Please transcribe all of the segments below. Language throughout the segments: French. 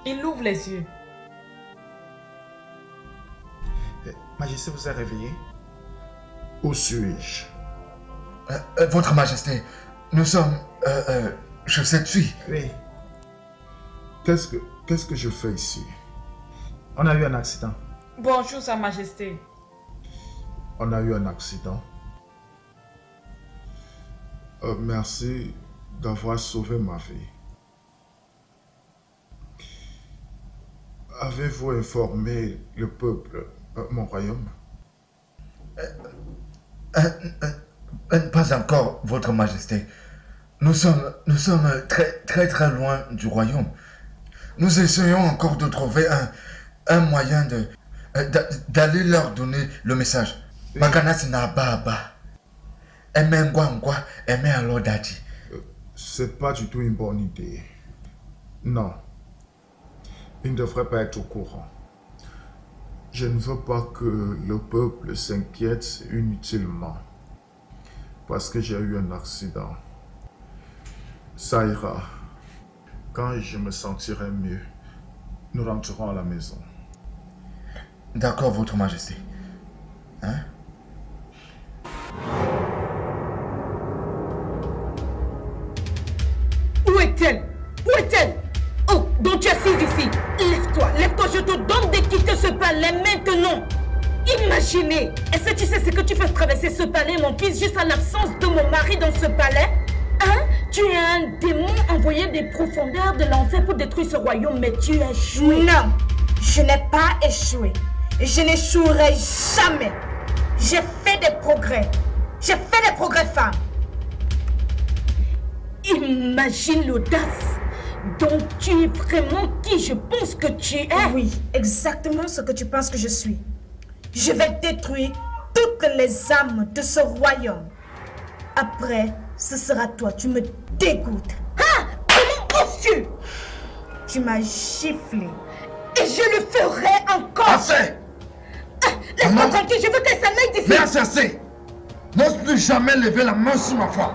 Il ouvre les yeux. Majesté vous a réveillé? Où suis-je? Votre Majesté, nous sommes chez cette fille. Oui. Qu'est-ce que je fais ici? On a eu un accident. Bonjour, Sa Majesté. On a eu un accident. Merci d'avoir sauvé ma vie. Avez-vous informé le peuple, mon royaume? Pas encore, Votre Majesté. Nous sommes très loin du royaume. Nous essayons encore de trouver un moyen d'aller leur donner le message. C'est pas du tout une bonne idée. Non. Il ne devrait pas être au courant. Je ne veux pas que le peuple s'inquiète inutilement. Parce que j'ai eu un accident. Ça ira. Quand je me sentirai mieux, nous rentrerons à la maison. D'accord, Votre Majesté. Hein? Où est-elle? Où est-elle? Oh, donc tu es assise ici. Lève-toi, je te donne de quitter ce palais maintenant. Imaginez, est-ce que tu sais ce que tu fais traverser ce palais, mon fils, juste à l'absence de mon mari dans ce palais? Hein? Tu es un démon envoyé des profondeurs de l'enfer pour détruire ce royaume, mais tu as échoué. Non, je n'ai pas échoué. Je n'échouerai jamais. J'ai fait des progrès. J'ai fait des progrès, femme. Imagine l'audace. Donc tu es vraiment qui je pense que tu es? Oui, exactement ce que tu penses que je suis. Je vais détruire toutes les âmes de ce royaume. Après, ce sera toi. Tu me dégoûtes. Ah! Comment oses-tu? Tu m'as giflé. Et je le ferai encore. Assez! Ah, laisse-moi tranquille, je veux qu'elle s'en aille d'ici. Mais assez! N'ose plus jamais lever la main sur ma femme.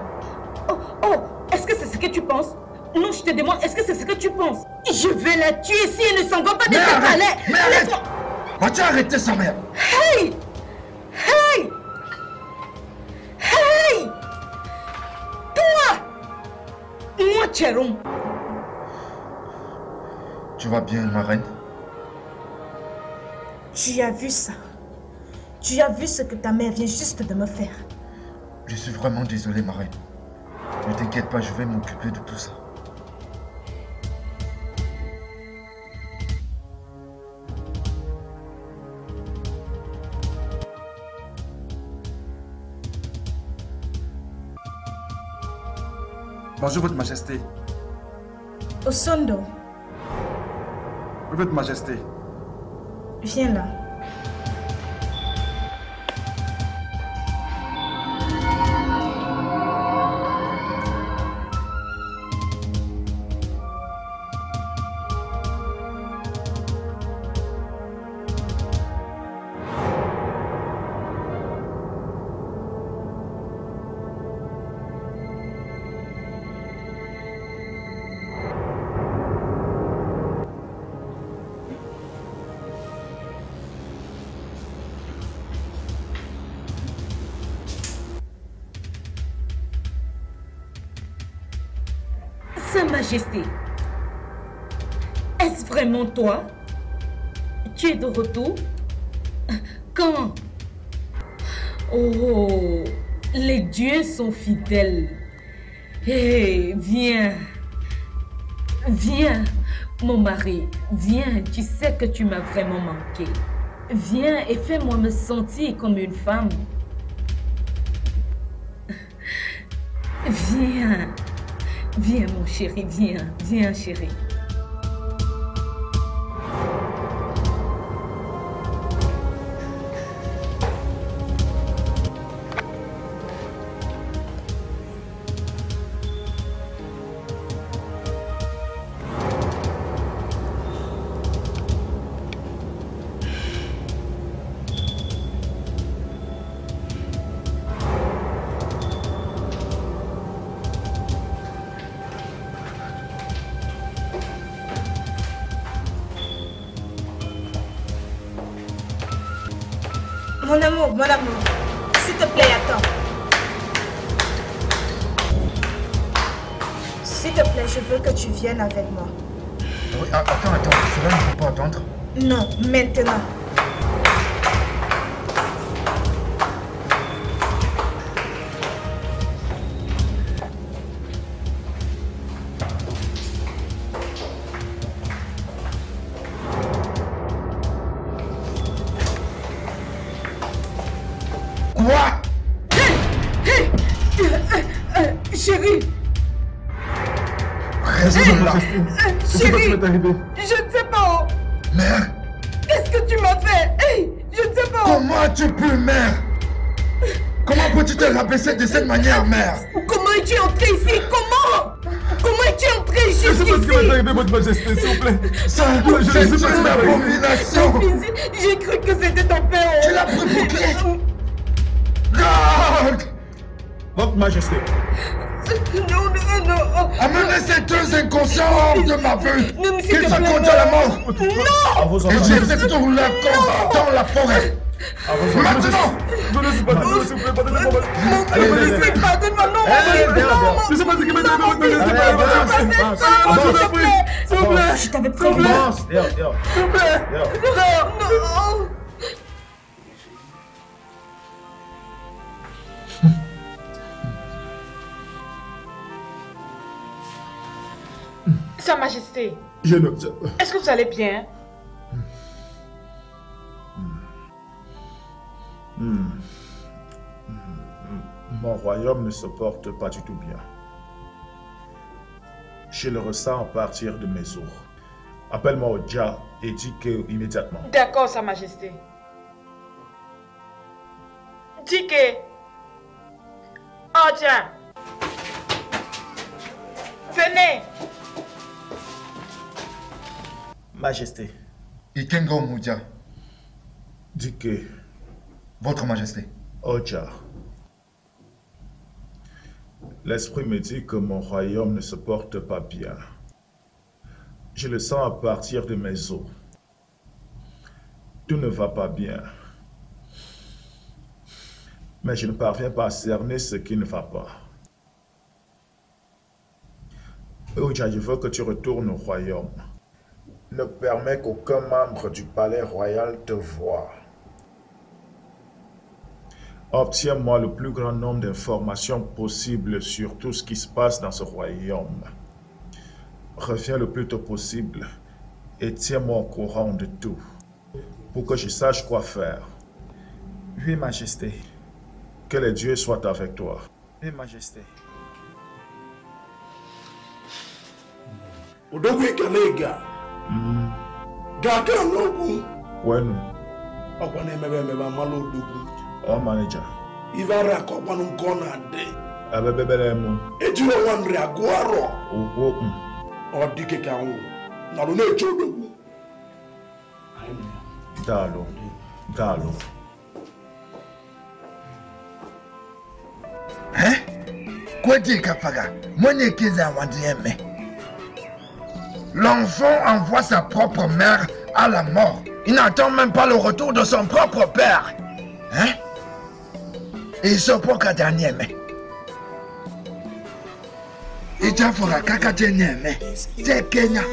Oh, est-ce que c'est ce que tu penses? Non, je te demande, est-ce que c'est ce que tu penses? Je vais la tuer si elle ne s'en va pas de ce palais. Mais arrête! Vas-tu arrêter sa mère? Hey! Hey! Hey! Toi! Moi, Tcheron. Tu vas bien, ma reine? Tu as vu ça? Tu as vu ce que ta mère vient juste de me faire? Je suis vraiment désolé, ma reine. Ne t'inquiète pas, je vais m'occuper de tout ça. Bonjour, Votre Majesté. Osondo, Oui, Votre Majesté. viens là. Sa Majesté, est-ce vraiment toi? Tu es de retour? Quand? Oh, les dieux sont fidèles. Hé, viens. Viens, mon mari, viens, tu sais que tu m'as vraiment manqué. Viens et fais-moi me sentir comme une femme. Viens. Viens, mon chéri, viens, chéri. Mon amour, s'il te plaît, attends. S'il te plaît, je veux que tu viennes avec moi. Oui, attends, cela ne faut pas attendre. Non, maintenant. Quoi? Chérie! Reste là. Chérie! Je ne sais pas! Mère? Qu'est-ce que tu m'as fait? Hey! Je ne sais pas! Comment tu peux, mère? Comment peux-tu te rabaisser de cette manière, mère? Comment es-tu entré ici? Comment es-tu entré Je sais pas ce qui m'est arrivé, votre majesté, s'il vous plaît. Ça, c'est une abomination. J'ai cru que c'était ton père! Tu l'as provoqué. Garde! Votre majesté. Non! Amenez ces deux inconscients hors de ma vue. Non, mais s'il Qu'ils te se plaît, conduisent à la mort. À vos Et ordres. j'exécute leur corps dans la forêt. À vos ordres. Maintenant! Ne laissez pas, s'il vous plaît, pardonnez-moi. Mon fils, pardonne-moi, non! Je sais pas ce qui m'est arrivé, votre majesté. S'il vous plaît. Je t'avais prévenu. S'il vous plaît. Non! Sa Majesté, Je ne... est-ce que vous allez bien? Mon royaume ne se porte pas du tout bien. Je le ressens à partir de mes os. Appelle-moi Oja et dis que immédiatement. D'accord, Sa Majesté. Dis que... Oh, tiens. Venez. Majesté, Ikengo Muja, dis que votre majesté. Oja. L'esprit me dit que mon royaume ne se porte pas bien. Je le sens à partir de mes os. Tout ne va pas bien. Mais je ne parviens pas à cerner ce qui ne va pas. Oja, je veux que tu retournes au royaume. Ne permets qu'aucun membre du palais royal te voie. Obtiens-moi le plus grand nombre d'informations possible sur tout ce qui se passe dans ce royaume. Reviens le plus tôt possible et tiens-moi au courant de tout, pour que je sache quoi faire. Oui, Majesté. Que les dieux soient avec toi. Oui, Majesté. Wenu, oh manager, abebebele mu, uwo dalo. Hein? Quoi dire, Kafaga? Mon équipe a aimé. L'enfant envoie sa propre mère à la mort. Il n'attend même pas le retour de son propre père. Hein? Et il se porte à dernier mais. Il t'a fait caca dernier mais. C'est Kenya.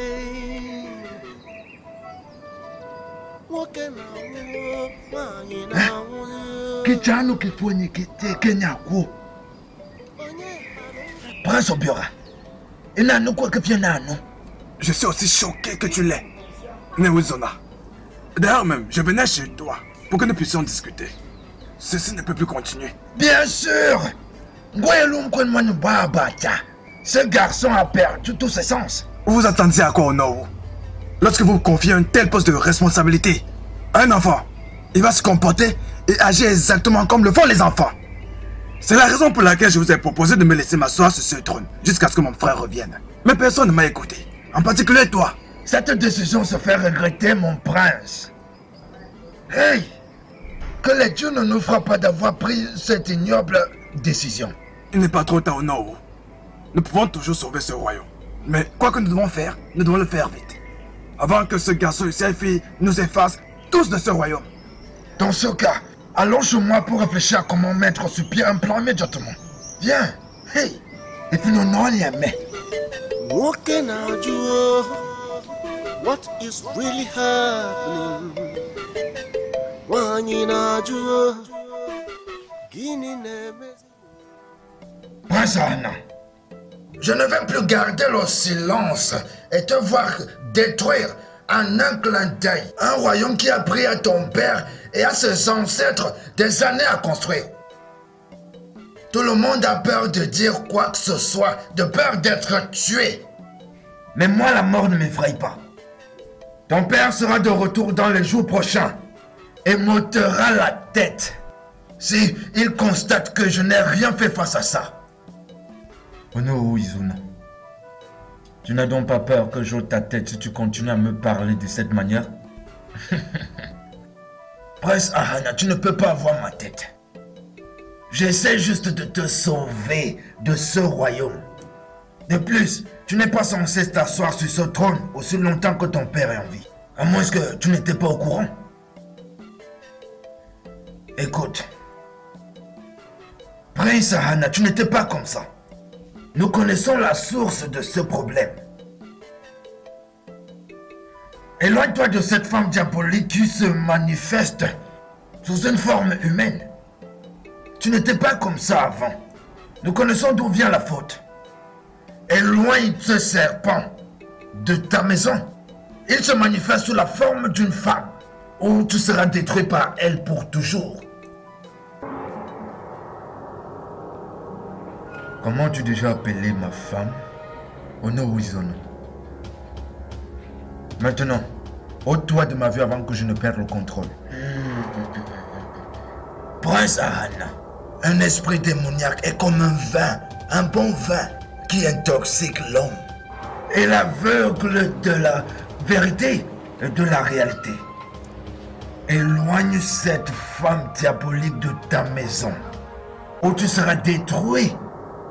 Kichano qui poigne qui te Kenya quoi? Prends son bureau. Il n'a nous quoi que bien à nous. Je suis aussi choqué que tu l'es, Newizona. D'ailleurs même, je venais chez toi pour que nous puissions discuter. Ceci ne peut plus continuer. Bien sûr! Ce garçon a perdu tous ses sens. Vous vous attendiez à quoi au Nord? Lorsque vous confiez un tel poste de responsabilité à un enfant, il va se comporter et agir exactement comme le font les enfants. C'est la raison pour laquelle je vous ai proposé de me laisser m'asseoir sur ce trône jusqu'à ce que mon frère revienne. Mais personne ne m'a écouté. En particulier toi. Cette décision se fait regretter, mon prince. Hey! Que les dieux ne nous frappent pas d'avoir pris cette ignoble décision. Il n'est pas trop tard au Nord. Nous pouvons toujours sauver ce royaume. Mais quoi que nous devons faire, nous devons le faire vite. Avant que ce garçon et cette fille nous effacent tous de ce royaume. Dans ce cas, allonge-moi pour réfléchir à comment mettre sur pied un plan immédiatement. Viens, hey, et puis non, il y a mais. What can I do? What is really happening? Prince Ahana, je ne vais plus garder le silence et te voir détruire en un clin d'œil un royaume qui a pris à ton père et à ses ancêtres des années à construire. Tout le monde a peur de dire quoi que ce soit, de peur d'être tué. Mais moi, la mort ne m'effraie pas. Ton père sera de retour dans les jours prochains et m'ôtera la tête si il constate que je n'ai rien fait face à ça. Ono Izuna, tu n'as donc pas peur que j'ôte ta tête si tu continues à me parler de cette manière? Prince Ahana, tu ne peux pas avoir ma tête. J'essaie juste de te sauver de ce royaume. De plus, tu n'es pas censé t'asseoir sur ce trône aussi longtemps que ton père est en vie. À moins que tu n'étais pas au courant. Écoute. Prince Ahana, tu n'étais pas comme ça. Nous connaissons la source de ce problème. Éloigne-toi de cette femme diabolique qui se manifeste sous une forme humaine. Tu n'étais pas comme ça avant. Nous connaissons d'où vient la faute. Éloigne ce serpent de ta maison. Il se manifeste sous la forme d'une femme, ou tu seras détruit par elle pour toujours. Comment as-tu déjà appelé ma femme? Ono Wizono. Maintenant, ôte-toi de ma vue avant que je ne perde le contrôle. Prince Ahana, un esprit démoniaque est comme un vin, un bon vin qui intoxique l'homme et l'aveugle de la vérité et de la réalité. Éloigne cette femme diabolique de ta maison ou tu seras détruit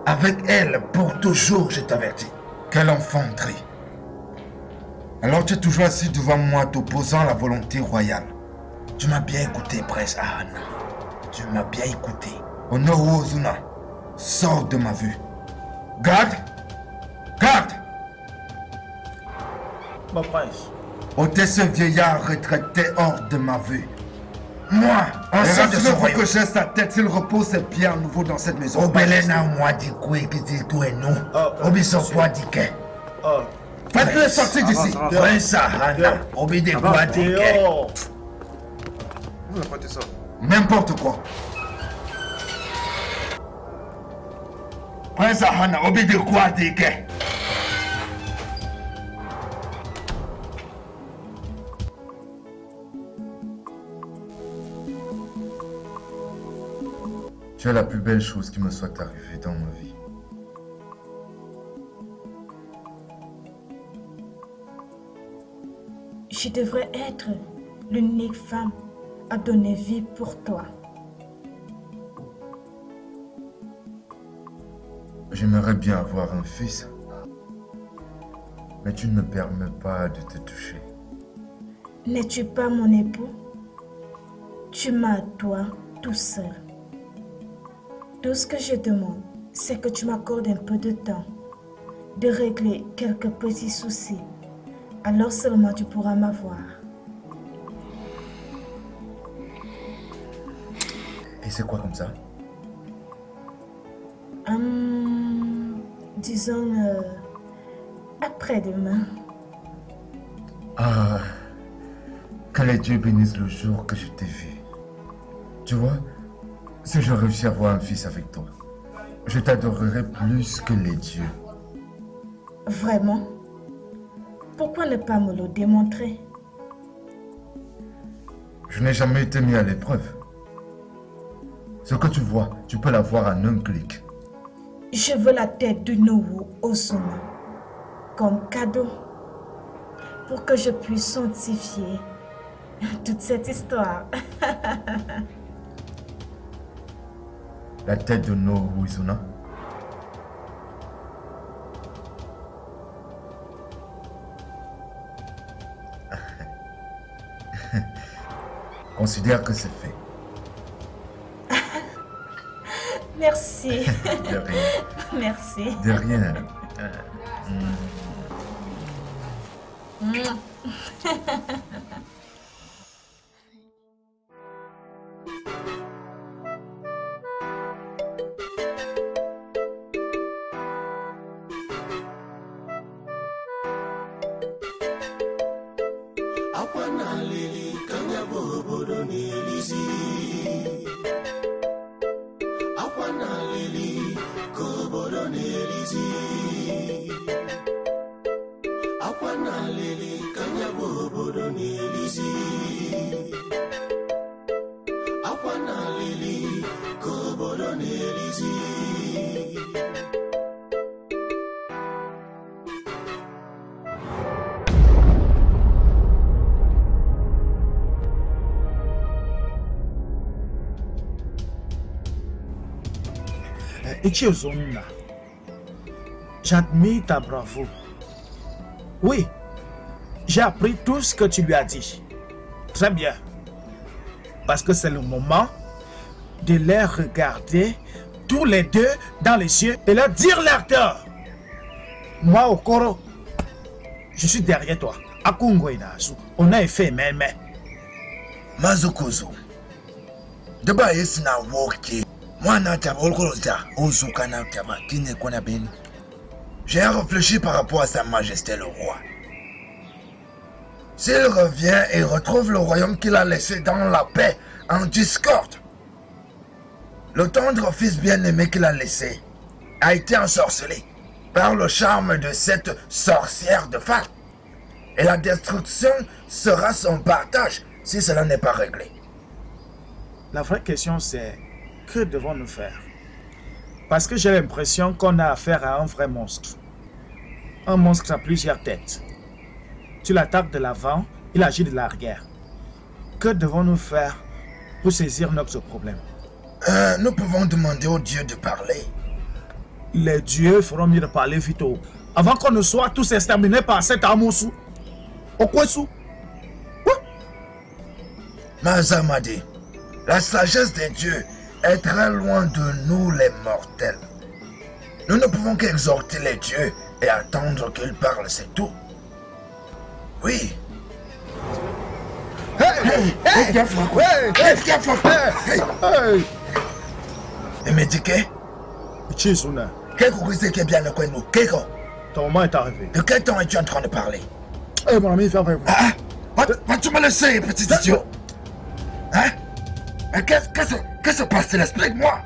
avec elle pour toujours, je t'avertis. Quelle enfanterie. Alors tu es toujours assis devant moi t'opposant à la volonté royale. Tu m'as bien écouté, Prince Ahana. Tu m'as bien écouté. Ono Ozuna, sors de ma vue. Garde! Garde! Mon prince. Ôtez ce vieillard retraité hors de ma vue. Moi, ancien de ce royaume. Que j'ai sa tête s'il repose ses pieds à nouveau dans cette maison. Obelena moi dit quoi qui dit tout et non. Obiso quoi dit que. Faites-le sortir d'ici. Prince Ahana, Obi de quoi dit que. Vous n'apportez ça. N'importe quoi. Prince Ahana, Obi de quoi dit que. Tu es la plus belle chose qui me soit arrivée dans ma vie. Je devrais être l'unique femme à donner vie pour toi. J'aimerais bien avoir un fils. Mais tu ne me permets pas de te toucher. N'es-tu pas mon époux? Tu m'as à toi tout seul. Tout ce que je demande, c'est que tu m'accordes un peu de temps, de régler quelques petits soucis. Alors seulement tu pourras m'avoir. Et c'est quoi comme ça? Disons après-demain. Ah, que les dieux bénissent le jour que je t'ai vu. Tu vois, si je réussis à avoir un fils avec toi, je t'adorerai plus que les dieux. Vraiment? Pourquoi ne pas me le démontrer? Je n'ai jamais été mis à l'épreuve. Ce que tu vois, tu peux l'avoir en un clic. Je veux la tête de Nobu Ozuna comme cadeau pour que je puisse sanctifier toute cette histoire. La tête de Nobu Ozuna? Considère que c'est fait. Merci. De rien. Merci. De rien. Ichiozona, j'admire ta bravoure. Oui, j'ai appris tout ce que tu lui as dit. Très bien. Parce que c'est le moment de les regarder tous les deux dans les yeux et leur dire leur tort. Moi, Okoro, je suis derrière toi. Akungo Inazu, on a fait même. Mazokozo. Deba yesina woke. J'ai réfléchi par rapport à Sa Majesté le Roi. S'il revient et retrouve le royaume qu'il a laissé dans la paix, en discorde, le tendre fils bien-aimé qu'il a laissé a été ensorcelé par le charme de cette sorcière de femme. Et la destruction sera son partage si cela n'est pas réglé. La vraie question c'est... Que devons-nous faire? Parce que j'ai l'impression qu'on a affaire à un vrai monstre. Un monstre à plusieurs têtes. Tu l'attaques de l'avant, il agit de l'arrière. Que devons-nous faire pour saisir notre problème? Nous pouvons demander aux dieux de parler. Les dieux feront mieux de parler vite avant qu'on ne soit tous exterminés par cet Amosu. Okwesu. Mazamadi, la sagesse des dieux est très loin de nous les mortels. Nous ne pouvons qu'exhorter les dieux et attendre qu'ils parlent, c'est tout. Oui. Et médiqué? Chizuna. Ton moment est arrivé. De quel temps es-tu en train de parler? Eh mon ami, fais vrai. Vas-tu me laisser, petit idiot? Hein? Mais qu'est-ce que se passe-t-il? Explique-moi!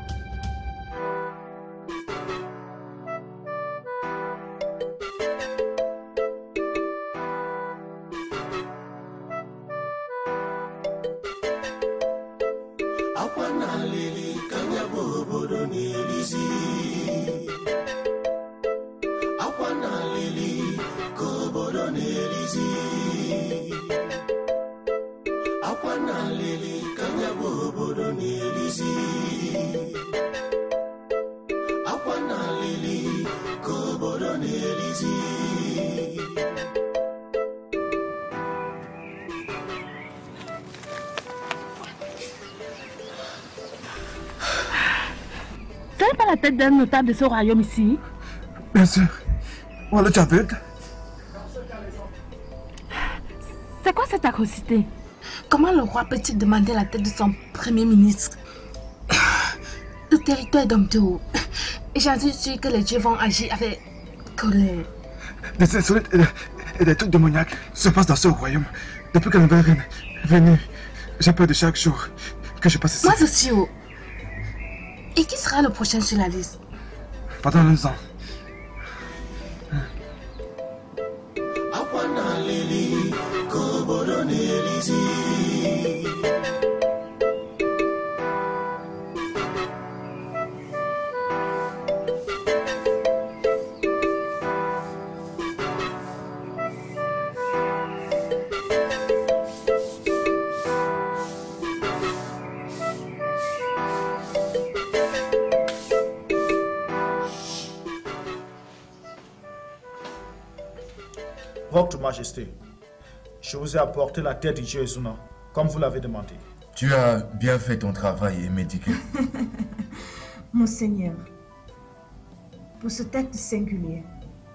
C'est pas la tête d'un notable de ce royaume ici? Bien sûr. Voilà, tu as vu? C'est quoi cette atrocité? Comment le roi peut-il demander la tête de son premier ministre? Le territoire est dompté. Et j'en suis sûr que les dieux vont agir avec colère. Des insolites et des trucs démoniaques se passent dans ce royaume. Depuis que la nouvelle reine est venue, j'ai peur de chaque jour que je passe ici. Moi aussi. Et qui sera le prochain sur la liste? Pendant 2 ans. Votre Majesté, je vous ai apporté la tête de Jésus-Zuna, comme vous l'avez demandé. Tu as bien fait ton travail, Médiqué. Monseigneur, pour ce acte singulier,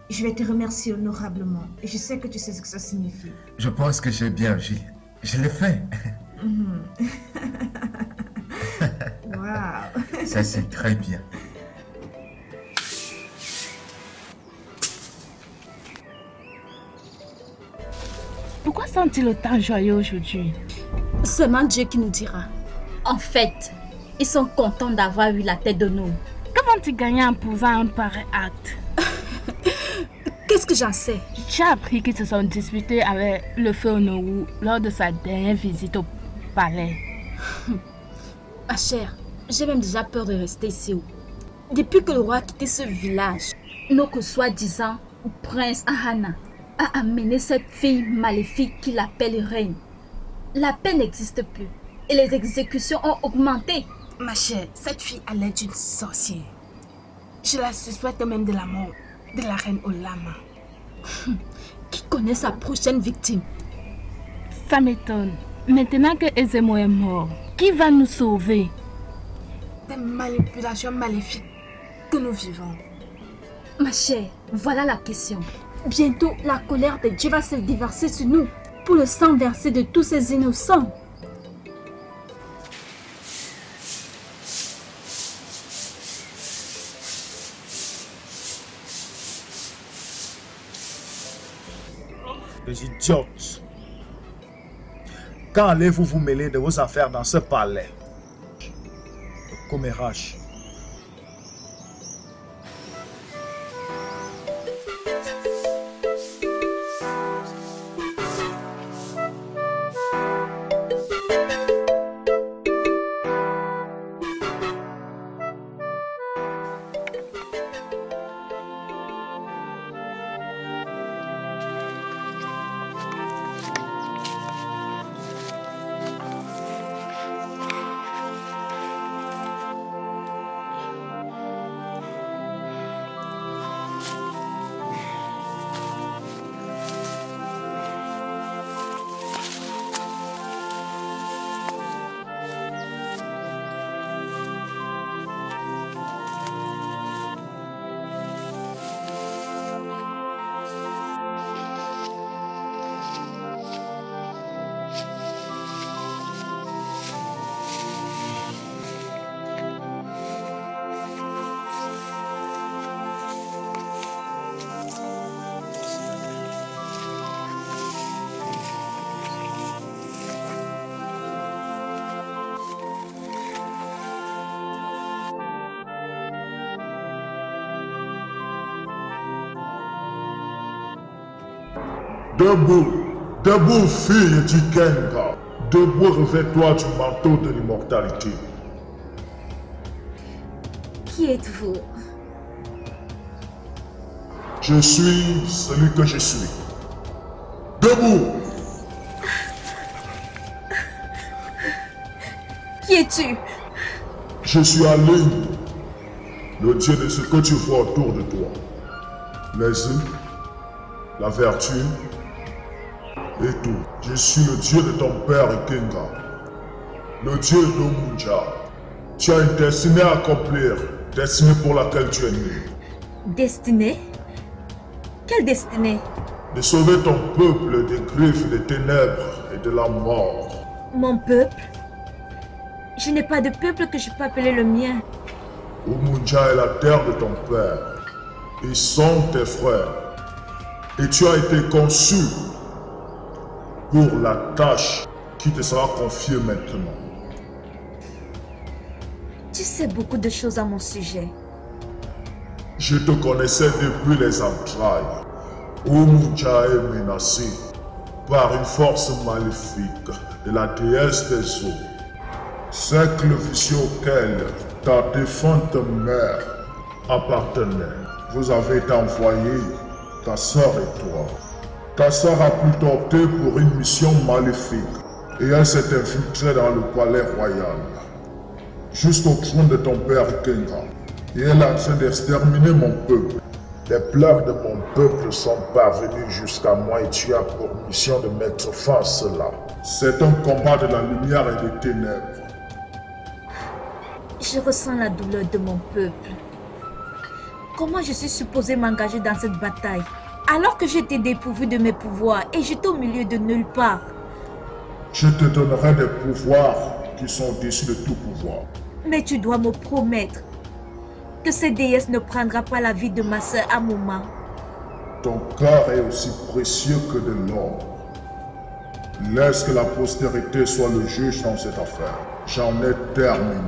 je vais te remercier honorablement et je sais que tu sais ce que ça signifie. Je pense que j'ai bien agi. Je l'ai fait. Waouh. Ça, c'est très bien. Pourquoi sont-ils autant joyeux aujourd'hui? Seulement Dieu qui nous dira. En fait, ils sont contents d'avoir eu la tête de nous. Comment tu gagnes en posant un pareil acte? Qu'est-ce que j'en sais? J'ai appris qu'ils se sont disputés avec le feu Onowu lors de sa dernière visite au palais. Ma chère, j'ai même déjà peur de rester ici. Depuis que le roi a quitté ce village, Notre soi-disant prince Ahana a amené cette fille maléfique qu'il appelle reine. La paix n'existe plus et les exécutions ont augmenté. ma chère, cette fille a l'air d'une sorcière. Je la suspecte même de la mort de la reine Olama. Qui connaît sa prochaine victime? Ça m'étonne. Maintenant que Ezemo est mort, qui va nous sauver? Des manipulations maléfiques que nous vivons. Ma chère, voilà la question. Bientôt, la colère de Dieu va se déverser sur nous pour le sang versé de tous ces innocents. Les idiotes. Quand allez-vous vous mêler de vos affaires dans ce palais? Le commérage. Debout, debout, fille d'Ikenga. Debout, revêt-toi du manteau de l'immortalité. Qui êtes-vous? Je suis celui que je suis. Debout! Qui es-tu? Je suis Aling, le dieu de ce que tu vois autour de toi. Les yeux, la vertu et tout. Je suis le dieu de ton père Ikenga, le dieu d'Omunja. Tu as une destinée à accomplir, destinée pour laquelle tu es né. Destinée? Quelle destinée? De sauver ton peuple des griffes des ténèbres et de la mort. Mon peuple? Je n'ai pas de peuple que je peux appeler le mien. Omunja est la terre de ton père. Ils sont tes frères. Et tu as été conçu pour la tâche qui te sera confiée maintenant. Tu sais beaucoup de choses à mon sujet. Je te connaissais depuis les entrailles. Omunja est menacé par une force maléfique de la déesse des eaux. Cercle vicieux auquel ta défunte mère appartenait. Vous avez été envoyés, ta soeur et toi. Ta soeur a plutôt opté pour une mission maléfique et elle s'est infiltrée dans le palais royal, jusqu'au trône de ton père Ikenga. Et elle est en train d'exterminer mon peuple. Les pleurs de mon peuple sont parvenus jusqu'à moi et tu as pour mission de mettre fin à cela. C'est un combat de la lumière et des ténèbres. Je Je ressens la douleur de mon peuple. Comment je suis supposée m'engager dans cette bataille alors que j'étais dépourvue de mes pouvoirs et j'étais au milieu de nulle part? Je te donnerai des pouvoirs qui sont au-dessus de tout pouvoir. Mais tu dois me promettre que cette déesse ne prendra pas la vie de ma sœur Amouma. Ton cœur est aussi précieux que de l'or. Laisse que la postérité soit le juge dans cette affaire. J'en ai terminé.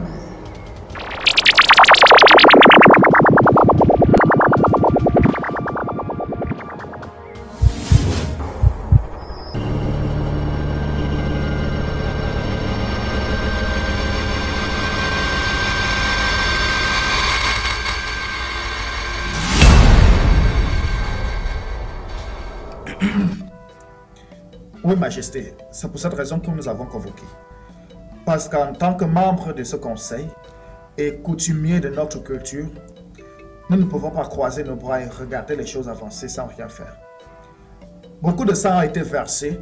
Oui, Majesté, c'est pour cette raison que nous avons convoqué. Parce qu'en tant que membre de ce conseil et coutumier de notre culture, nous ne pouvons pas croiser nos bras et regarder les choses avancer sans rien faire. Beaucoup de sang a été versé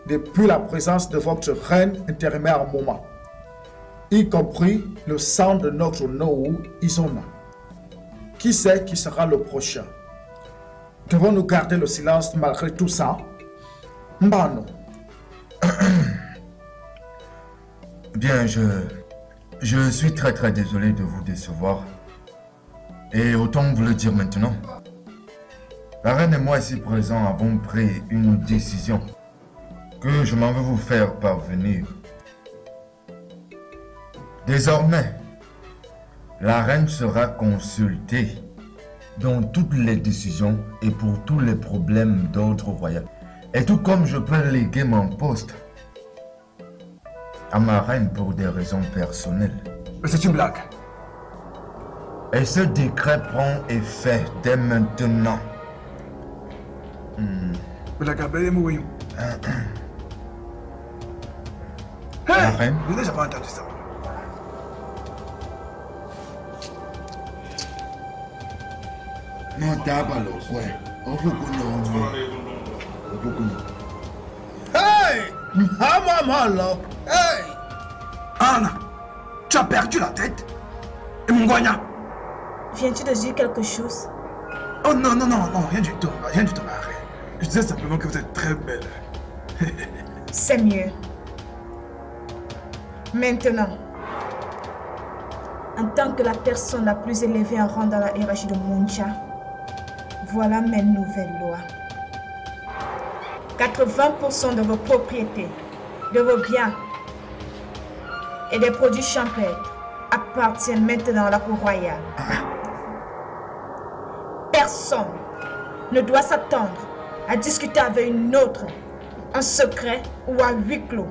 depuis la présence de votre reine intérimaire Amouma, y compris le sang de notre Nohu Izona. Qui sait qui sera le prochain? Devons-nous garder le silence malgré tout ça? Mbano. Bien, je suis très désolé de vous décevoir. Et autant vous le dire maintenant. La reine et moi ici présents avons pris une décision que je m'en vais vous faire parvenir. Désormais, la reine sera consultée dans toutes les décisions et pour tous les problèmes d'ordre royal. Et tout comme je peux léguer mon poste à ma reine pour des raisons personnelles. Mais c'est une blague. Et ce décret prend effet dès maintenant. Blague à Bélé Mouillou. La reine? Je n'ai jamais entendu ça. Non, t'as pas le ouais. Hey! Maman, hey! Anna, tu as perdu la tête? Et mon Goigna? Viens-tu de dire quelque chose? Oh non, rien du tout, arrête. Je disais simplement que vous êtes très belle. C'est mieux. Maintenant, en tant que la personne la plus élevée en rang dans la hiérarchie de Muncha, voilà mes nouvelles lois. 80% de vos propriétés, de vos biens et des produits champêtres appartiennent maintenant à la cour royale. Personne ne doit s'attendre à discuter avec une autre en secret ou à huis clos.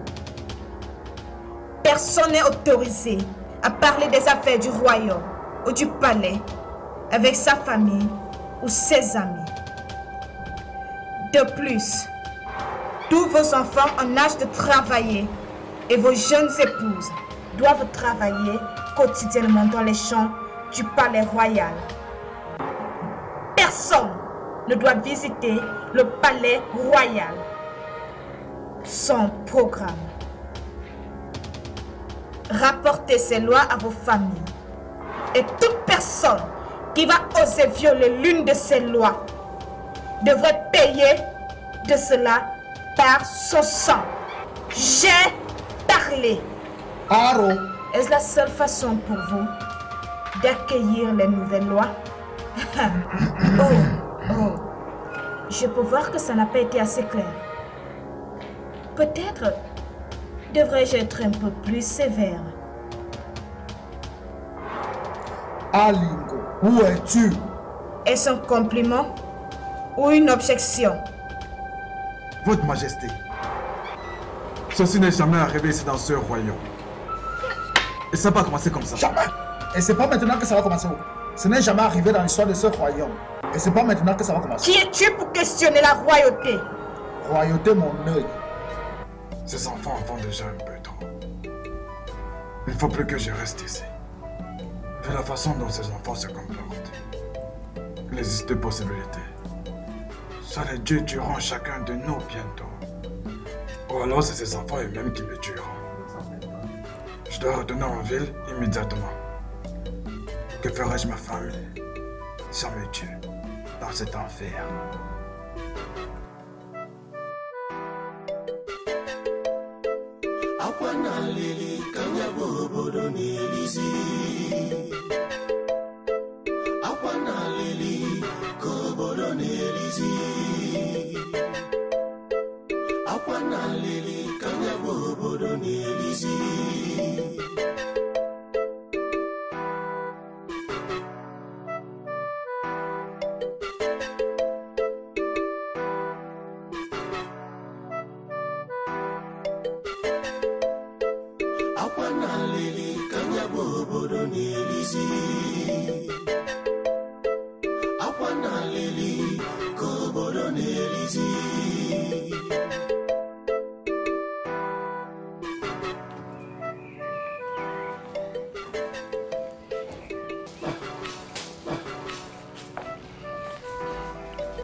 Personne n'est autorisé à parler des affaires du royaume ou du palais avec sa famille ou ses amis. De plus, tous vos enfants en âge de travailler et vos jeunes épouses doivent travailler quotidiennement dans les champs du palais royal. Personne ne doit visiter le palais royal sans programme. Rapportez ces lois à vos familles. Et toute personne qui va oser violer l'une de ces lois devrait payer de cela par son sang. J'ai parlé. Aro. Est-ce la seule façon pour vous d'accueillir les nouvelles lois? Oh. Je peux voir que ça n'a pas été assez clair. Peut-être devrais-je être un peu plus sévère. Alingo, où es-tu? Est-ce un compliment ou une objection? Votre Majesté, ceci n'est jamais arrivé ici dans ce royaume. Et ça n'a pas commencé comme ça. Jamais. Et c'est pas maintenant que ça va commencer. Ce n'est jamais arrivé dans l'histoire de ce royaume. Et c'est pas maintenant que ça va commencer. Qui es-tu pour questionner la royauté? Royauté, mon œil. Ces enfants en font déjà un peu trop. Il ne faut plus que je reste ici. Vu la façon dont ces enfants se comportent, il existe deux possibilités. Soit les dieux tueront chacun de nous bientôt, ou alors c'est ces enfants eux-mêmes qui me tueront. Je dois retourner en ville immédiatement. Que ferais-je ma famille sans me tuer dans cet enfer?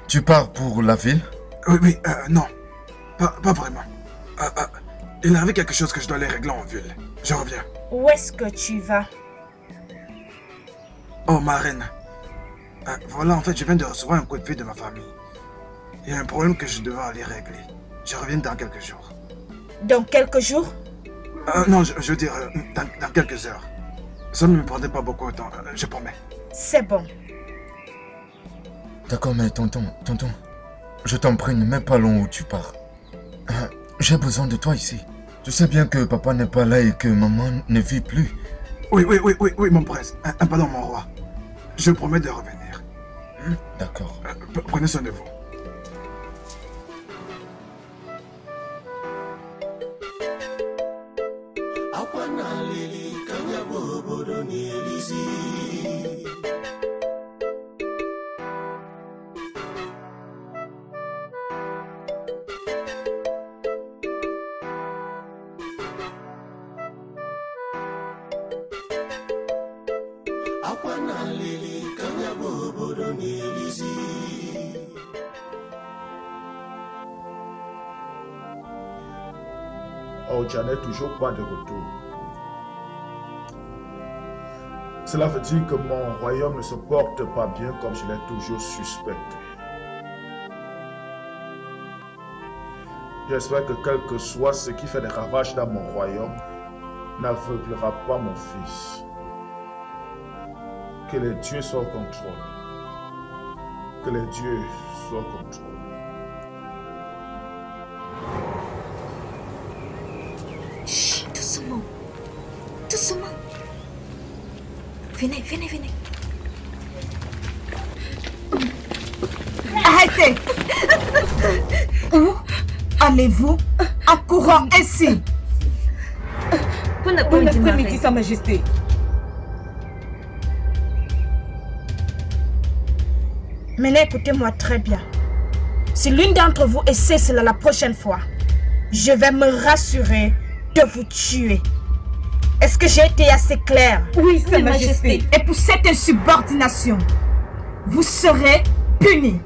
Tu pars pour la ville? Oui, non. Pas vraiment. Il arrive quelque chose que je dois aller régler en ville. Je reviens. Où est-ce que tu vas? Oh, ma reine. Voilà, en fait, je viens de recevoir un coup de fil de ma famille. Il y a un problème que je devais aller régler. Je reviens dans quelques jours. Dans quelques jours? Non, je veux dire, dans quelques heures. Ça ne me prendrait pas beaucoup de temps, je promets. C'est bon. D'accord, mais tonton, je t'en prie, ne mets pas long où tu pars. J'ai besoin de toi ici. Tu sais bien que papa n'est pas là et que maman ne vit plus. Oui, mon prince. Pardon, mon roi. Je promets de revenir. D'accord. Prenez soin de vous. Oh, tu n'en es toujours pas de retour. Cela veut dire que mon royaume ne se porte pas bien comme je l'ai toujours suspecté. J'espère que quel que soit ce qui fait des ravages dans mon royaume n'aveuglera pas mon fils. Que les dieux soient au contrôle. Que les dieux soient au contrôle. Chut, doucement. Venez. Arrêtez! Où allez-vous en courant ainsi? Bon après-midi, Sa Majesté. Maintenant, écoutez-moi très bien. Si l'une d'entre vous essaie cela la prochaine fois, je vais me rassurer de vous tuer. Est-ce que j'ai été assez clair? Oui, Sa Majesté. Et pour cette insubordination, vous serez punis.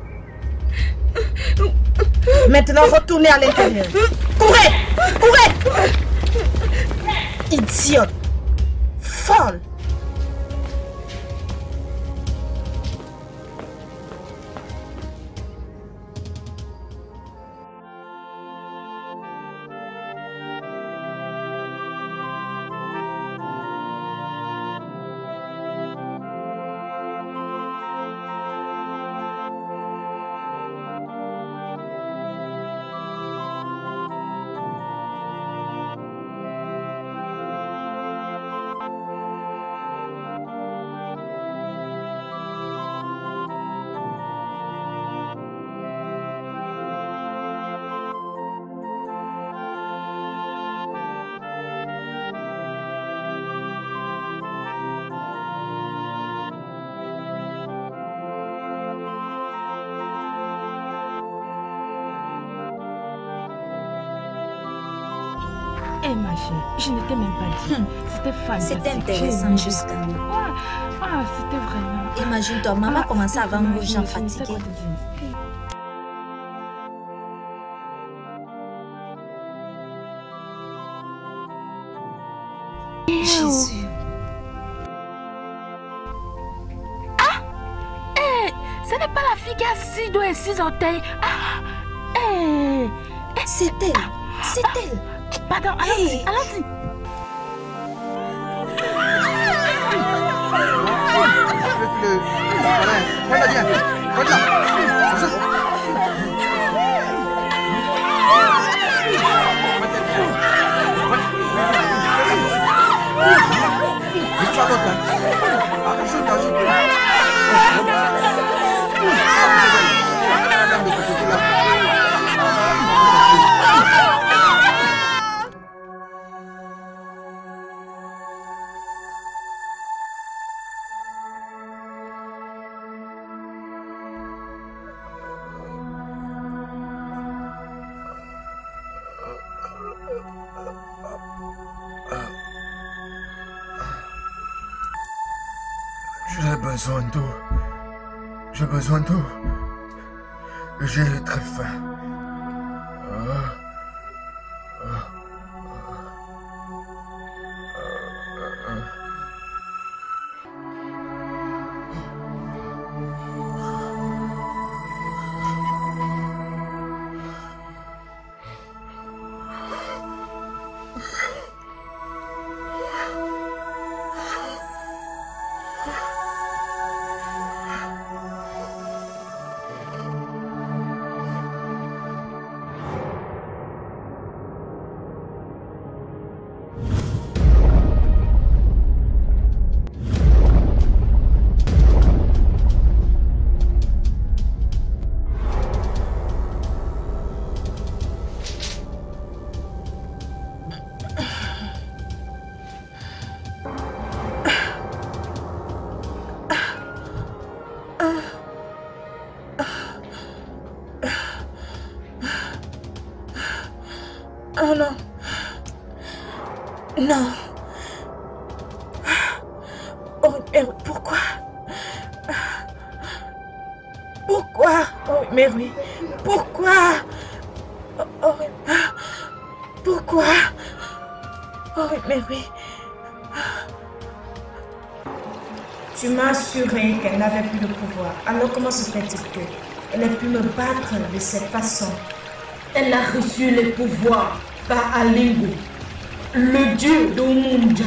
Maintenant, retournez à l'intérieur. Courez! Idiote! Folle! Ma chérie, je ne t'ai même pas dit. C'était fantastique. C'était intéressant jusqu'à là. C'était vraiment... Imagine-toi, maman commençait à vendre aux gens fatigués. Jésus. Ce n'est pas la fille qui a 6 doigts et 6 orteils. C'est elle. C'est elle. Pardon, allons-y, allons-y. J'ai besoin d'eau. J'ai besoin d'eau. J'ai très faim. Oh non. Non. Oh, pourquoi? Pourquoi? Oh, mais oui. Pourquoi? Oh, pourquoi? Oh, mais oui. Tu m'as assuré qu'elle n'avait plus de pouvoir. Alors comment se fait-il qu'elle ait pu me battre de cette façon? Elle a reçu les pouvoirs par Alingo, le dieu d'Omunja,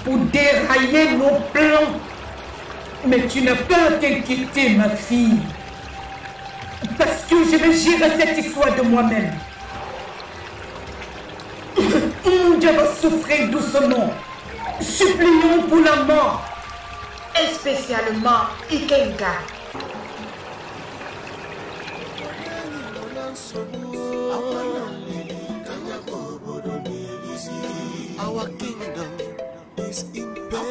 pour dérailler nos plans. Mais tu n'as pas à t'inquiéter, ma fille, parce que je vais gérer cette histoire de moi-même. Omunja va souffrir doucement. Supplions pour la mort, et spécialement Ikenga. Our kingdom is in pain.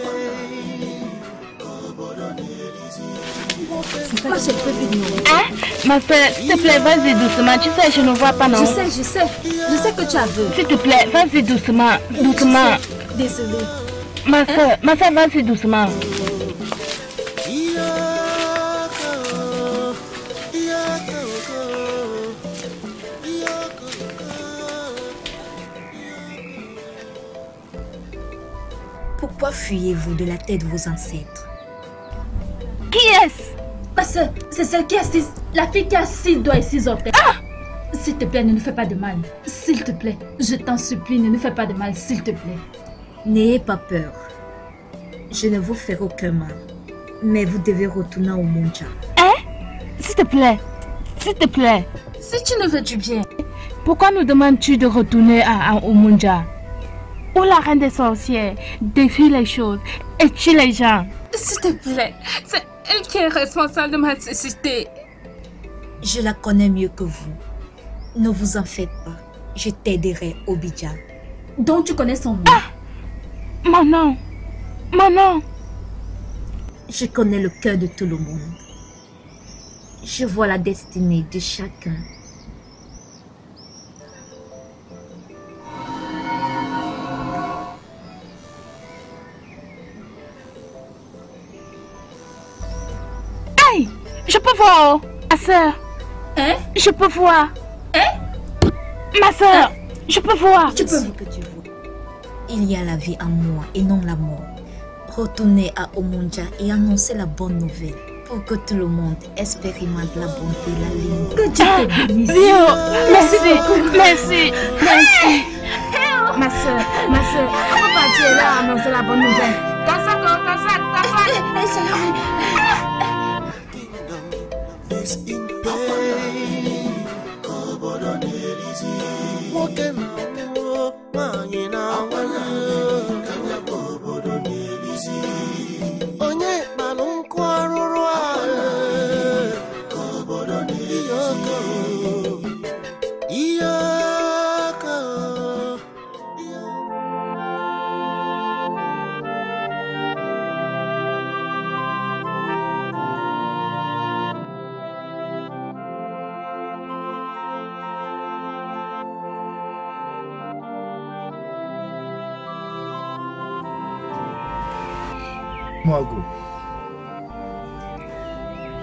Pourquoi je peux venir? Hein? Ma soeur, s'il te plaît, vas-y doucement. Tu sais, je ne vois pas, non? Je sais. Je sais que tu as vu. S'il te plaît, vas-y doucement. Doucement. Désolée. Ma soeur, vas-y doucement. Pourquoi fuyez-vous de la tête de vos ancêtres? Qui est-ce? Ma soeur, c'est celle qui a 6... La fille qui a 6 doigts et 6 orteils. S'il te plaît, ne nous fais pas de mal. S'il te plaît, je t'en supplie, ne nous fais pas de mal, s'il te plaît. N'ayez pas peur. Je ne vous ferai aucun mal. Mais vous devez retourner au Omunja. Hein? S'il te plaît. S'il te plaît. Si tu ne veux du bien. Pourquoi nous demandes-tu de retourner à Omunja? Où la reine des sorcières défie les choses et tue les gens? S'il te plaît, c'est elle qui est responsable de ma cécité. Je la connais mieux que vous. Ne vous en faites pas. Je t'aiderai, Obidja. Donc tu connais son nom? Mon nom. Mon nom. Je connais le cœur de tout le monde. Je vois la destinée de chacun. Hey! Je peux voir, ma soeur. Hein? Je peux voir. Hein? Ma soeur, je peux voir. Tu peux voir que tu vois. Il y a la vie en moi et non la mort. Retournez à Omunja et annoncez la bonne nouvelle. pour que tout le monde expérimente la bonté, la ligne. Que Dieu te bénisse. Merci. Ma soeur, on peut partir là annoncer la bonne nouvelle. Comme ça. Margot,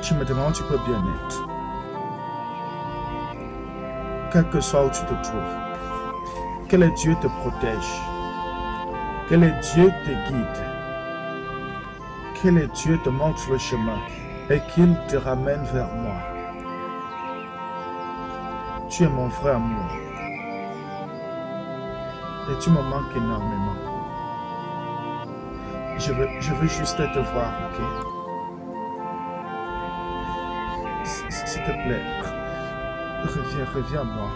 je me demande où tu peux bien être. Quel que soit où tu te trouves, que le Dieu te protège, que le Dieu te guide, que le Dieu te montre le chemin et qu'il te ramène vers moi. Tu es mon vrai amour et tu me manques énormément. Je veux juste te voir, ok? S'il te plaît, reviens à moi.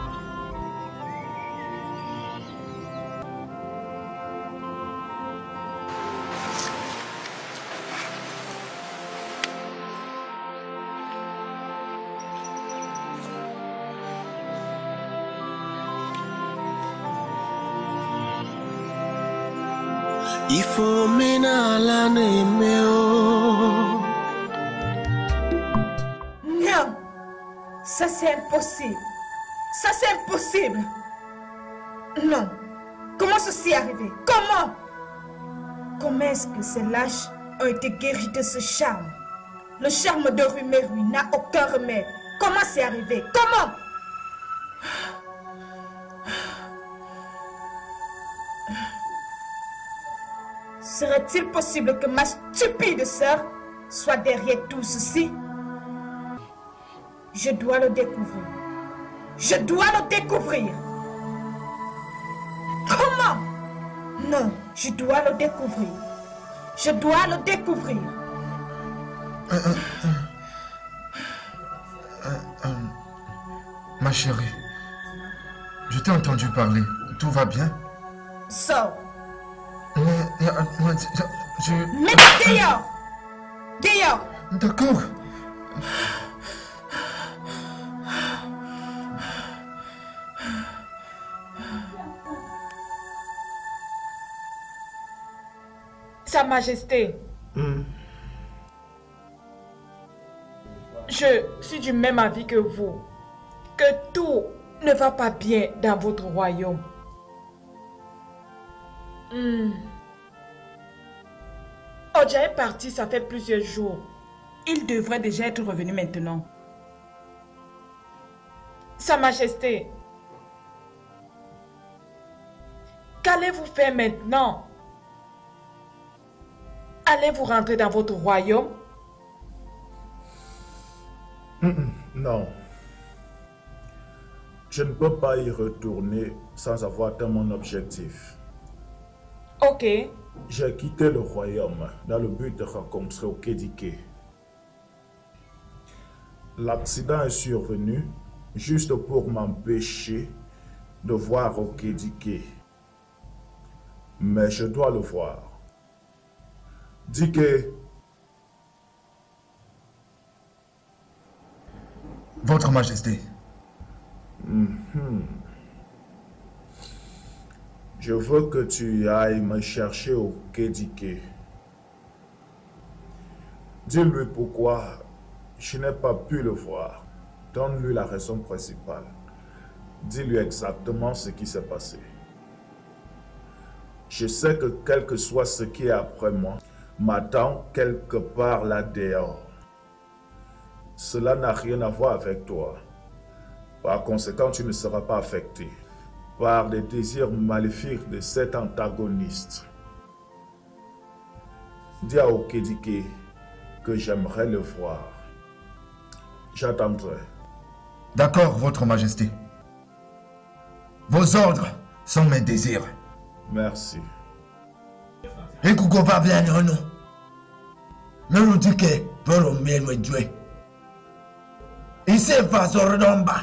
Il faut mener la néméo. Non, ça c'est impossible. Ça c'est impossible. Non. Comment ceci est arrivé? Comment? Comment est-ce que ces lâches ont été guéris de ce charme? Le charme de Ruméru n'a aucun remède. Comment c'est arrivé? Comment? Serait-il possible que ma stupide sœur soit derrière tout ceci? Je dois le découvrir. Je dois le découvrir. Comment? Non, je dois le découvrir. Je dois le découvrir. Ma chérie, je t'ai entendu parler. Tout va bien? Sors. Mais dehors! Dehors! D'accord. Sa Majesté. Je suis du même avis que vous. Que tout ne va pas bien dans votre royaume. Oja est parti, ça fait plusieurs jours. Il devrait déjà être revenu maintenant. Sa Majesté, qu'allez-vous faire maintenant? Allez-vous rentrer dans votre royaume? Non. Je ne peux pas y retourner sans avoir atteint mon objectif. Ok. J'ai quitté le royaume dans le but de rencontrer Okedike. L'accident est survenu juste pour m'empêcher de voir Okedike. Mais je dois le voir. Dike. Votre Majesté. Je veux que tu ailles me chercher Okedike. Dis-lui pourquoi je n'ai pas pu le voir. Donne-lui la raison principale. Dis-lui exactement ce qui s'est passé. Je sais que quel que soit ce qui est après moi, m'attend quelque part là dehors. Cela n'a rien à voir avec toi. Par conséquent, tu ne seras pas affecté par les désirs maléfiques de cet antagoniste. Dis à Okedike que j'aimerais le voir. J'attendrai. D'accord, Votre Majesté. Vos ordres sont mes désirs. Merci. Et Kouko va bien, non? Mais nous dit que pour le mieux me jouer. Il s'est pas sur le domba.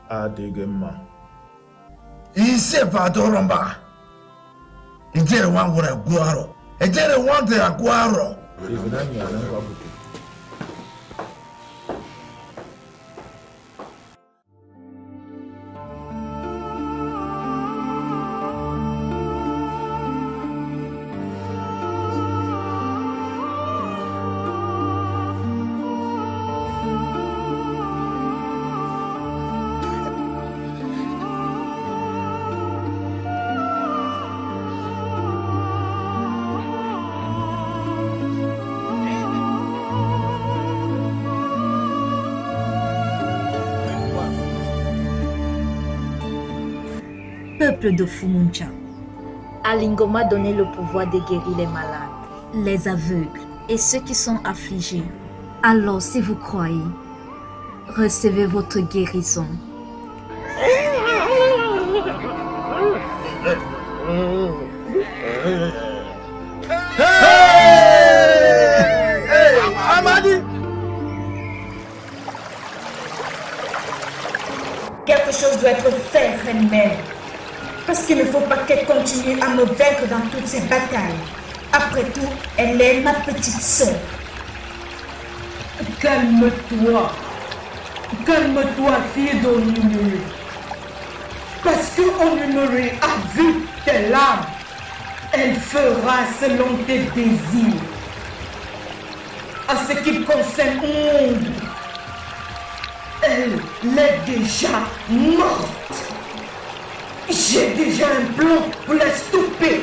Adéguement. Il s'est pas sur le domba. Il dit le one pour la guaro. Il dit le one de la guaro. Peuple de Fumuncha, Alingo m'a donné le pouvoir de guérir les malades, les aveugles et ceux qui sont affligés. Alors si vous croyez, recevez votre guérison. Amadi! Quelque chose doit être fait, reine-mère. Parce qu'il ne faut pas qu'elle continue à me vaincre dans toutes ces batailles. Après tout, elle est ma petite sœur. Calme-toi. Calme-toi, fille d'Onumuri. Parce que Onumuri a vu tes larmes. Elle fera selon tes désirs. À ce qui concerne Monde, elle est déjà morte. J'ai déjà un plan pour la stopper.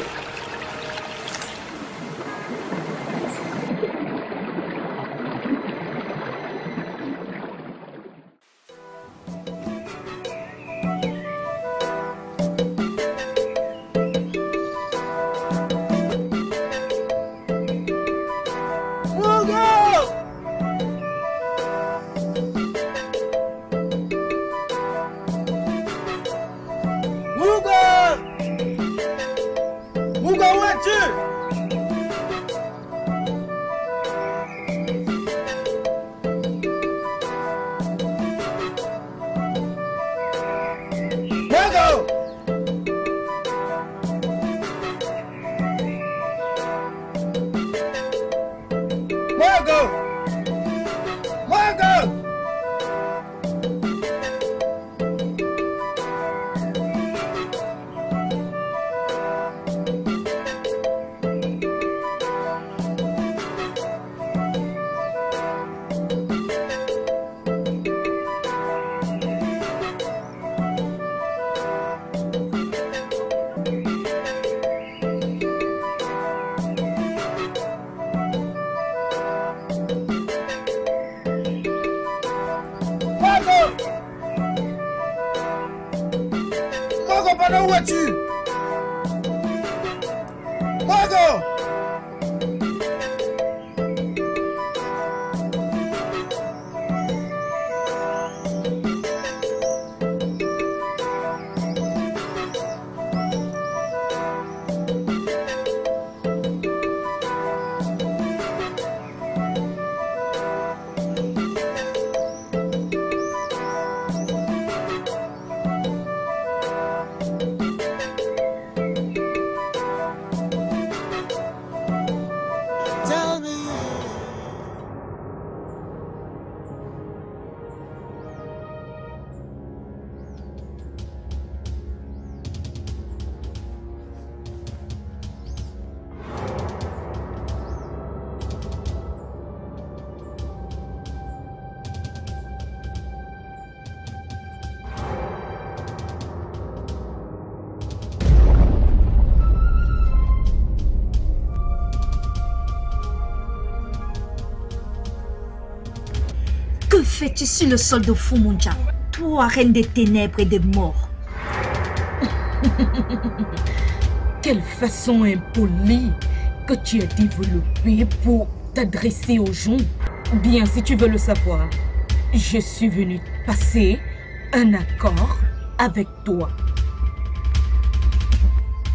Où es-tu? Margot! Que fais-tu sur le sol de Fumuncha, toi, reine des ténèbres et des morts? Quelle façon impolie que tu as développée pour t'adresser aux gens. Bien, si tu veux le savoir, je suis venue passer un accord avec toi.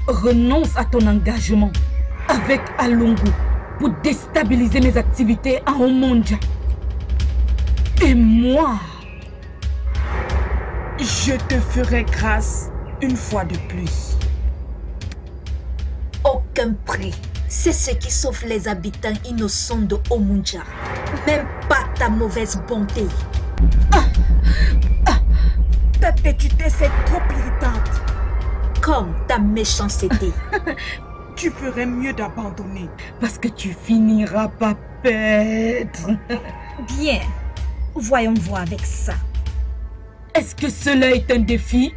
Renonce à ton engagement avec Alungu pour déstabiliser mes activités à Omonja. Et moi, je te ferai grâce une fois de plus. Aucun prix. C'est ce qui sauve les habitants innocents de Omunja. Même pas ta mauvaise bonté. Ta têtitude, c'est trop irritante. Comme ta méchanceté. Tu ferais mieux d'abandonner. Parce que tu finiras par perdre. Bien. Voyons voir avec ça. Est-ce que cela est un défi?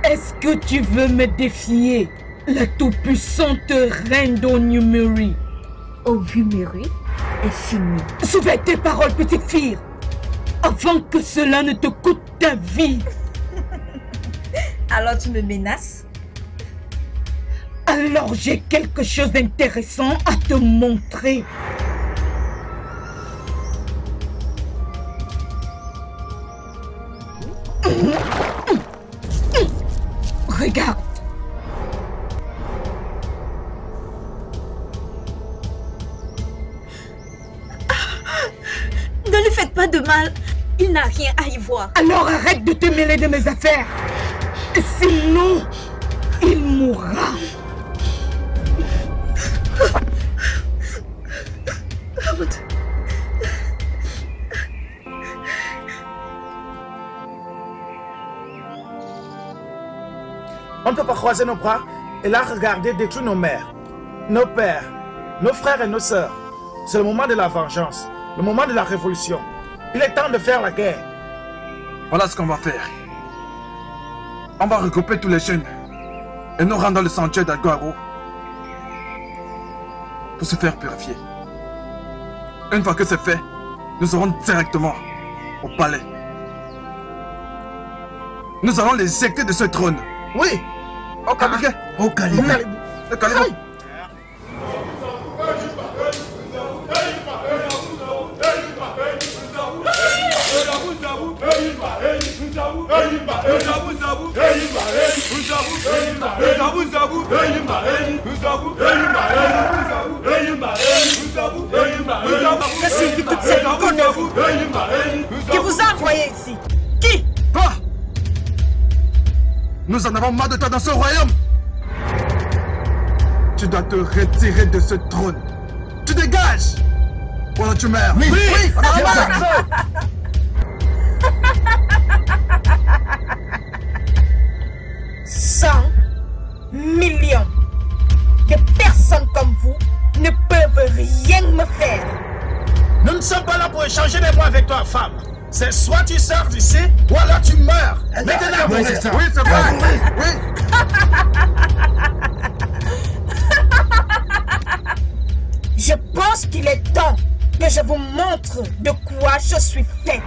Est-ce que tu veux me défier, la toute-puissante reine d'Onyumuri? Onyumuri est fini. Surveille tes paroles, petite fille, avant que cela ne te coûte ta vie. Alors tu me menaces? Alors j'ai quelque chose d'intéressant à te montrer. Regarde. Ne lui faites pas de mal. Il n'a rien à y voir. Alors arrête de te mêler de mes affaires. Sinon, il mourra. On ne peut pas croiser nos bras et là regarder détruire nos mères, nos pères, nos frères et nos sœurs. C'est le moment de la vengeance, le moment de la révolution. Il est temps de faire la guerre. Voilà ce qu'on va faire. On va regrouper tous les jeunes et nous rendre dans le sanctuaire d'Aguaro pour se faire purifier. Une fois que c'est fait, nous serons directement au palais. Nous allons les éjecter de ce trône. Oui. Au Kalibou. Au Kalibou. Au Kalibou. Qu'est-ce que toute cette connerie qui vous a envoyé ici? Qui? Quoi? Nous en avons marre de toi dans ce royaume. Tu dois te retirer de ce trône. Tu dégages. Ou tu meurs. Oui, oui, oui. Millions de personnes comme vous ne peuvent rien me faire. Nous ne sommes pas là pour échanger des mots avec toi, femme. C'est soit tu sors d'ici, ou alors tu meurs. Maintenant, oui, c'est ça. Oui, c'est vrai. Oui. Je pense qu'il est temps que je vous montre de quoi je suis faite.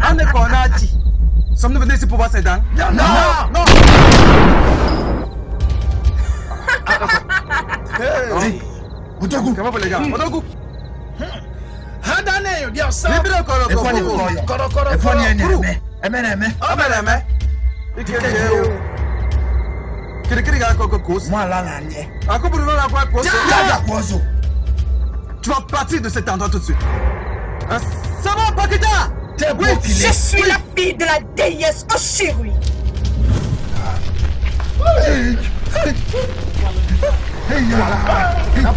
On est qu'on a dit. Sommes-nous venus ici pour voir ces dames? Non, non, non. Hey, Odogu. Comment les gars? Odogu. Hadane yo dia sa. Libérez le Tu vas partir de cet endroit tout de suite. Ça va, Pakita? Oui, je suis la fille de la déesse Oshiri.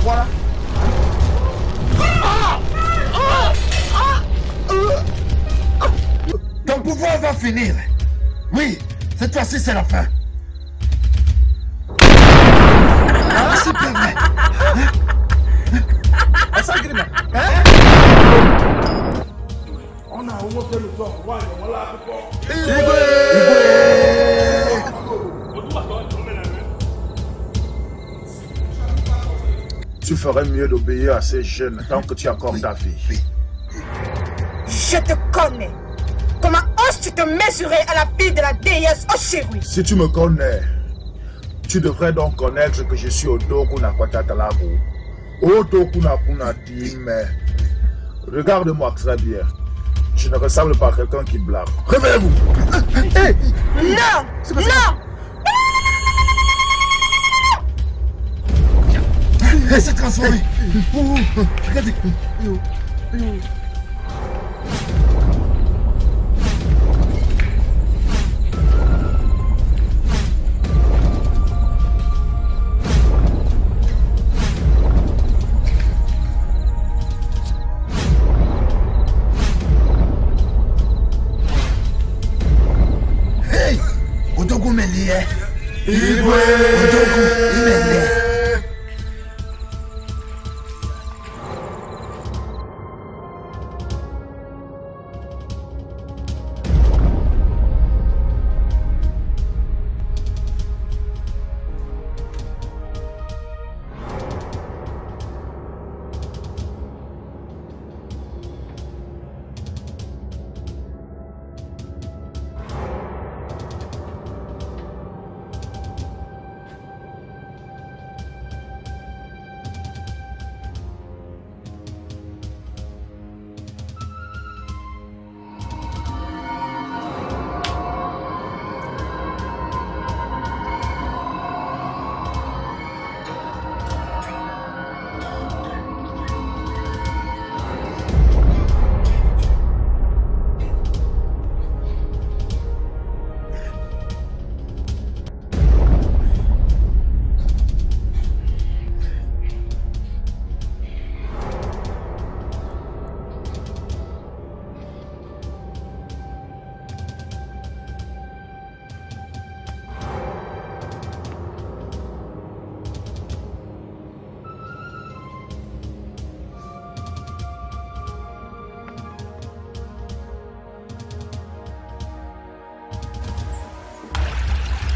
Voilà. Ton pouvoir va finir. Oui, cette fois-ci c'est la fin. C'est pas vrai. On a remonté le temps. Voilà. Tu ferais mieux d'obéir à ces jeunes tant que tu as encore ta vie. Je te connais. Comment oses-tu te mesurer à la fille de la déesse Oshiri? Si tu me connais, tu devrais donc connaître que je suis Odogu Nakwata Talabu, Oto kuna kuna dit, mais regarde-moi très bien. Je ne ressemble pas à quelqu'un qui blague. Réveillez-vous! Hey! Non! Non! Elle s'est transformée! Regardez!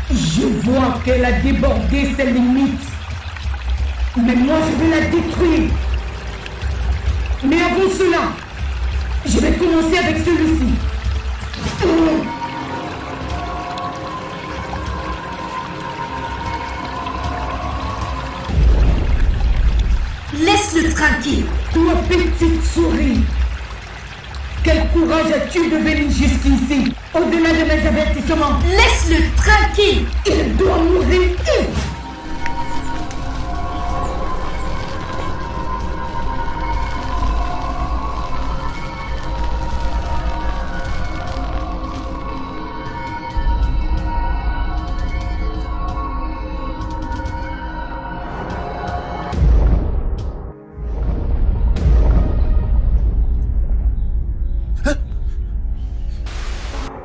Je vois qu'elle a débordé ses limites. Mais moi, je vais la détruire. Mais avant cela, je vais commencer avec celui-ci. Laisse-le tranquille. Toi, petite souris. Quel courage as-tu de venir jusqu'ici, au-delà de mes avertissements? Laisse-le tranquille. Il doit mourir.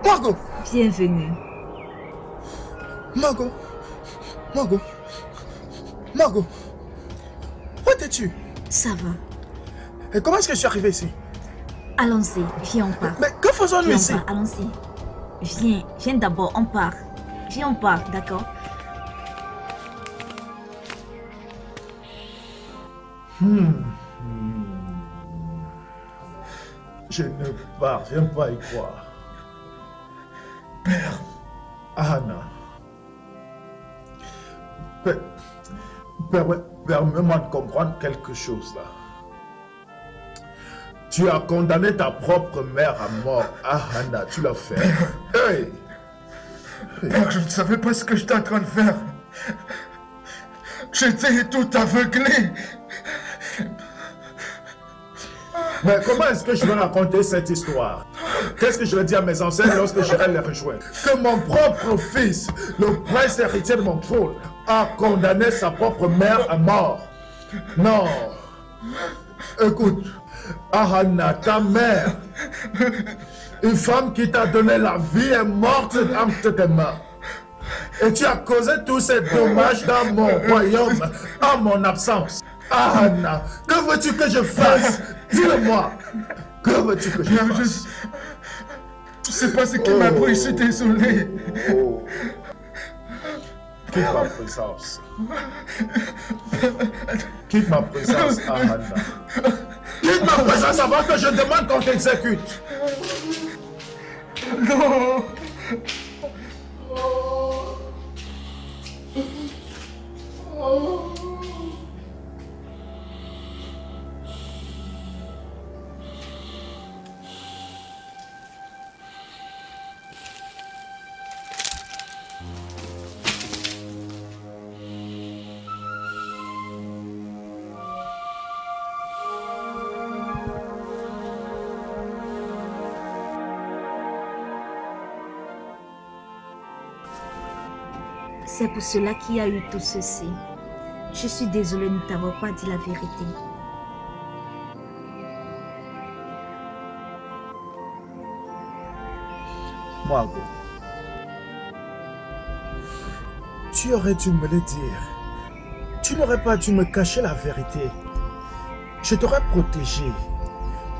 Margot! Bienvenue. Margot! Margot! Margot! Où étais-tu? Ça va. Et comment est-ce que je suis arrivé ici? Allons-y, viens, on part. Mais que faisons-nous ici? Allons-y. Viens d'abord, on part. Viens, on part, d'accord? Je ne parviens pas à y croire. Père, Anna, permets-moi de comprendre quelque chose là. Tu as condamné ta propre mère à mort, Anna, tu l'as fait. Hey. Père, je ne savais pas ce que j'étais en train de faire. J'étais tout aveuglé. Mais comment est-ce que je vais raconter cette histoire? Qu'est-ce que je vais dire à mes ancêtres lorsque j'irai les rejoindre? Que mon propre fils, le prince héritier de mon trône, a condamné sa propre mère à mort. Non. Écoute, Ahana, ta mère, une femme qui t'a donné la vie est morte entre tes mains. Et tu as causé tous ces dommages dans mon royaume, en mon absence. Ahana, que veux-tu que je fasse? Dis-le-moi. Que veux-tu que je fasse? Je sais pas ce qui m'a pris, je suis désolé. Quitte ma présence. Quitte ma présence, Ahana. Quitte ma présence avant que je demande qu'on t'exécute. Non. C'est pour cela qu'il y a eu tout ceci. Je suis désolée de ne t'avoir pas dit la vérité. Margot, tu aurais dû me le dire. Tu n'aurais pas dû me cacher la vérité. Je t'aurais protégé.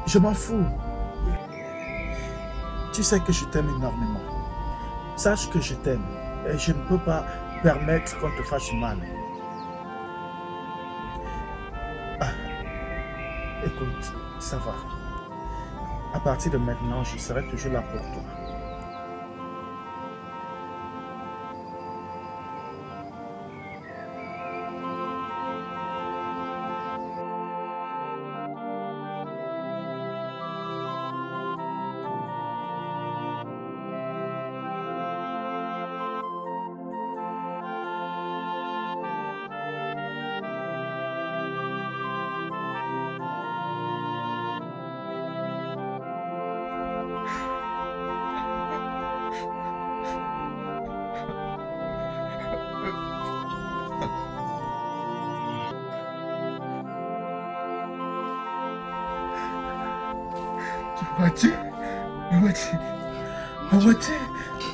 Je m'en fous. Tu sais que je t'aime énormément. Sache que je t'aime et je ne peux pas permettre qu'on te fasse mal. Écoute, ça va. À partir de maintenant, je serai toujours là pour toi.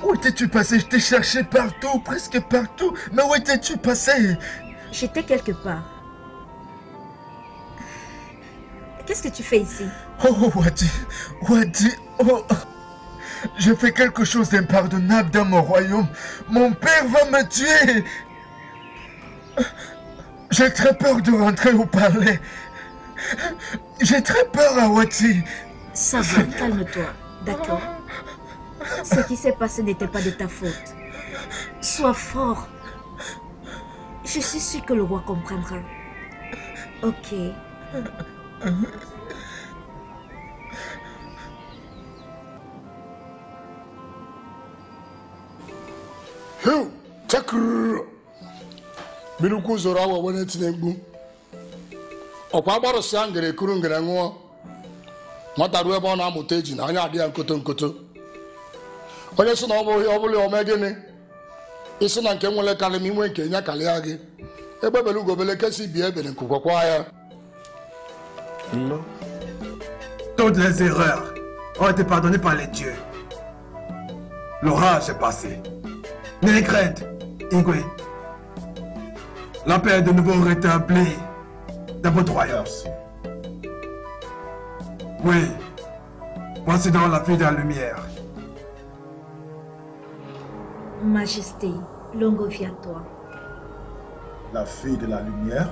Où étais-tu passé? Je t'ai cherché partout, presque partout. Mais où étais-tu passé? J'étais quelque part. Qu'est-ce que tu fais ici? Oh, Wadi, oh. J'ai fait quelque chose d'impardonnable dans mon royaume. Mon père va me tuer. J'ai très peur de rentrer au palais. J'ai très peur, Awati. Ça va, calme-toi, d'accord? Ce qui s'est passé n'était pas de ta faute. Sois fort. Je suis sûre que le roi comprendra. Ok. Heu, chakr. Minuku zora wa wani tinegbu. Ọkwa agbara si angere kuru ngere nwụọ. Nwata ruo ebe ọ na-amụta eji na anya adị ya nkoto nkoto. Onye sị na ọ bụla ome gịnị? Isi na nke nwere karị m inwe nke nya karịa gị. Ebe belu gobele kesi bie ebele nkwụkwakwa ya. Non. Toutes les erreurs ont été pardonnées par les dieux. L'orage est passé. N'ayez crainte, Igwe. La paix est de nouveau rétablie dans votre royaume. Oui, voici donc la fille de la lumière. Majesté, longue vie à toi. La fille de la lumière?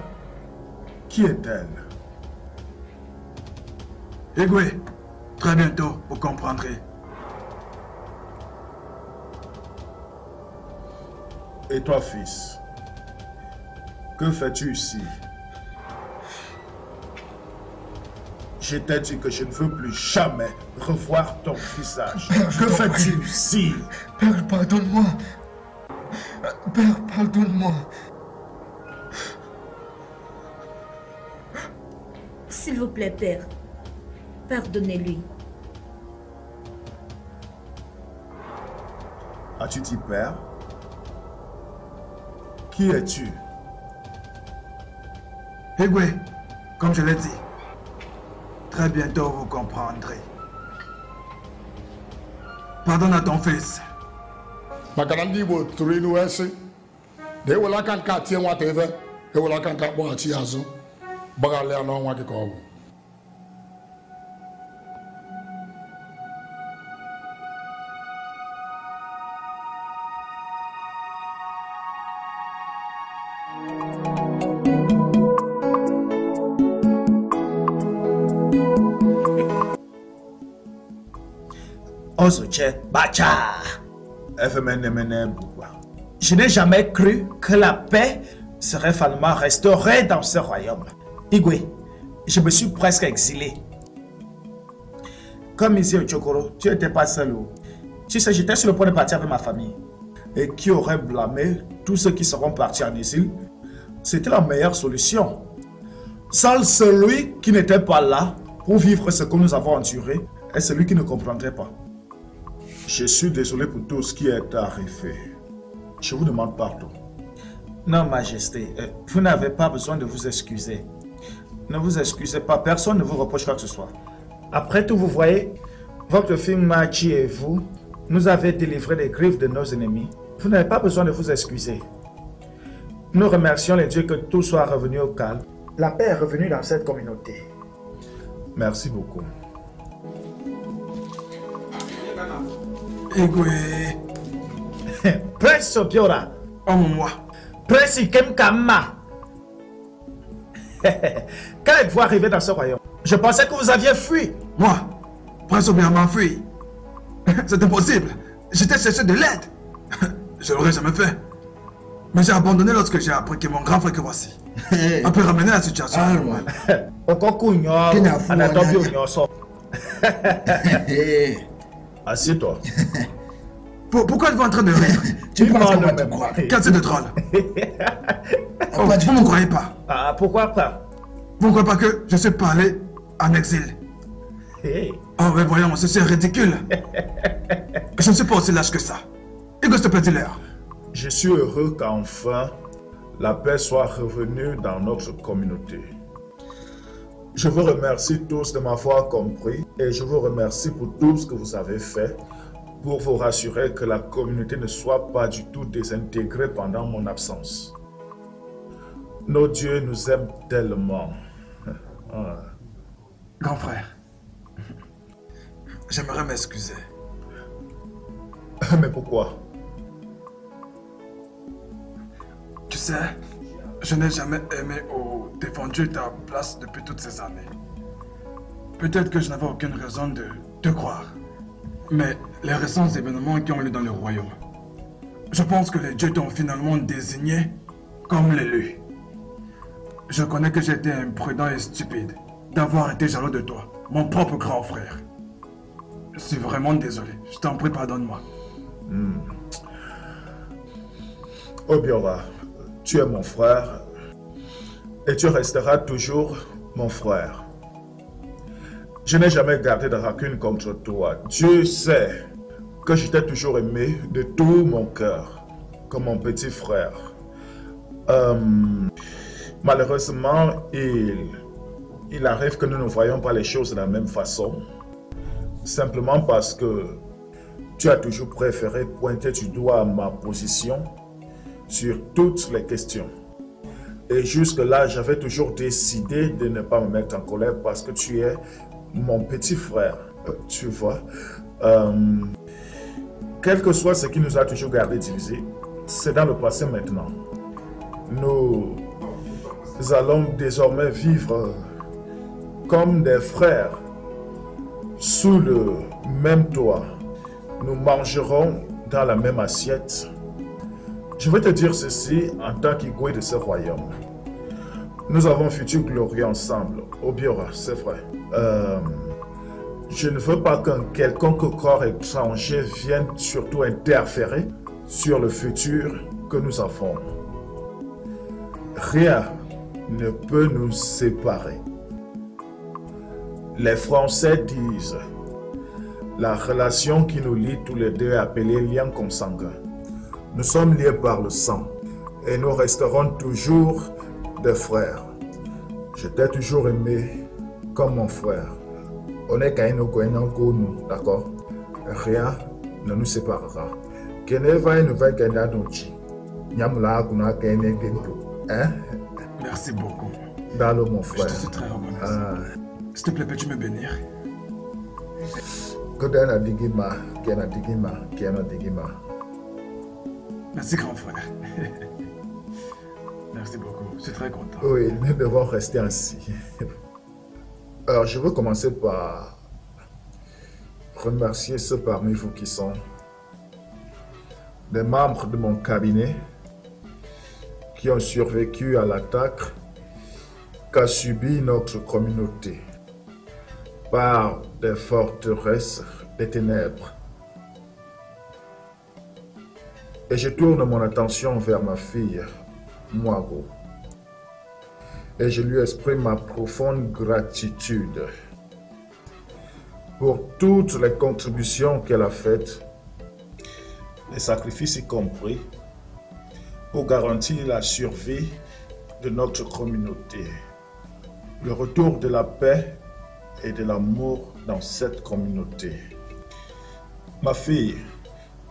Qui est-elle? Igwe, très bientôt, vous comprendrez. Et toi, fils, que fais-tu ici? Je t'ai dit que je ne veux plus jamais revoir ton visage. Que fais-tu ici? Père, pardonne-moi. Père, pardonne-moi. S'il vous plaît, Père, pardonnez-lui. As-tu dit père? Qui es-tu? Igwe, comme je l'ai dit, très bientôt vous comprendrez. Pardonne à ton fils. Maka na ndị Igbo tụrụ ilu wee sị na ewela aka nke a tie nwata ebe ewela aka nke akpọghachi ya azụ gbaghalịa n'ọnwa gị ka ọ bụ. Je n'ai jamais cru que la paix serait finalement restaurée dans ce royaume. Igwe, je me suis presque exilé. Comme ici au Chokoro, tu n'étais pas seul. Tu sais, j'étais sur le point de partir avec ma famille. Et qui aurait blâmé tous ceux qui seront partis en exil? C'était la meilleure solution. Seul celui qui n'était pas là pour vivre ce que nous avons enduré est celui qui ne comprendrait pas. Je suis désolé pour tout ce qui est arrivé. Je vous demande pardon. Non, Majesté, vous n'avez pas besoin de vous excuser. Ne vous excusez pas, personne ne vous reproche quoi que ce soit. Après tout, vous voyez, votre fille Machi et vous nous avez délivré des griffes de nos ennemis. Vous n'avez pas besoin de vous excuser. Nous remercions les dieux que tout soit revenu au calme. La paix est revenue dans cette communauté. Merci beaucoup. Igwe. Prince Obiora. Oh moi. Prince Ikemkama. Quand êtes-vous arrivé dans ce royaume? Je pensais que vous aviez fui. Moi, Prince Obiora m'a fui. C'est impossible. J'étais cherché de l'aide. Je l'aurais jamais fait. Mais j'ai abandonné lorsque j'ai appris que mon grand frère que voici a pu ramener la situation. Assieds-toi. Pourquoi êtes-vous en train de rire? Tu penses qu'on va te croire? Quel c'est de troll? Oh, vous ne me croyez pas? Pourquoi pas? Vous ne croyez pas que je suis parlé en exil? Oh, mais voyons, ceci est ridicule. Je ne suis pas aussi lâche que ça. Et que s'il te plaît, dis-leur. Je suis heureux qu'enfin la paix soit revenue dans notre communauté. Je vous remercie tous de m'avoir compris et je vous remercie pour tout ce que vous avez fait pour vous rassurer que la communauté ne soit pas du tout désintégrée pendant mon absence. Nos dieux nous aiment tellement. Grand frère, j'aimerais m'excuser. Mais pourquoi? Tu sais, je n'ai jamais aimé ou défendu ta place depuis toutes ces années. Peut-être que je n'avais aucune raison de te croire. Mais les récents événements qui ont lieu dans le royaume, je pense que les dieux t'ont finalement désigné comme l'élu. Je connais que j'ai été imprudent et stupide d'avoir été jaloux de toi, mon propre grand frère. Je suis vraiment désolé. Je t'en prie, pardonne-moi. Obiora, tu es mon frère et tu resteras toujours mon frère. Je n'ai jamais gardé de rancune contre toi. Dieu sait que je t'ai toujours aimé de tout mon cœur, comme mon petit frère. Malheureusement, il arrive que nous ne voyons pas les choses de la même façon. Simplement parce que tu as toujours préféré pointer du doigt ma position sur toutes les questions. Et jusque-là, j'avais toujours décidé de ne pas me mettre en colère parce que tu es mon petit frère, tu vois. Quel que soit ce qui nous a toujours gardé divisés, c'est dans le passé maintenant. Nous allons désormais vivre comme des frères sous le même toit. Nous mangerons dans la même assiette. Je vais te dire ceci en tant qu'Igwe de ce royaume. Nous avons un futur glorieux ensemble. Obiora, c'est vrai. Je ne veux pas qu'un quelconque corps étranger vienne surtout interférer sur le futur que nous avons. Rien ne peut nous séparer. Les Français disent la relation qui nous lie tous les deux est appelée lien consanguin. Nous sommes liés par le sang et nous resterons toujours des frères. Je t'ai toujours aimé comme mon frère. On est d'accord? Rien ne nous séparera. Merci beaucoup. Dalo, mon frère. Je te suis très reconnaissant. S'il te plaît, peux-tu me bénir? Merci, grand frère. Merci beaucoup. Je suis très content. Oui, nous devons rester ainsi. Alors, je veux commencer par remercier ceux parmi vous qui sont des membres de mon cabinet qui ont survécu à l'attaque qu'a subie notre communauté par des forteresses des ténèbres. Et je tourne mon attention vers ma fille, Mwago. Et je lui exprime ma profonde gratitude pour toutes les contributions qu'elle a faites, les sacrifices y compris, pour garantir la survie de notre communauté, le retour de la paix et de l'amour dans cette communauté. Ma fille,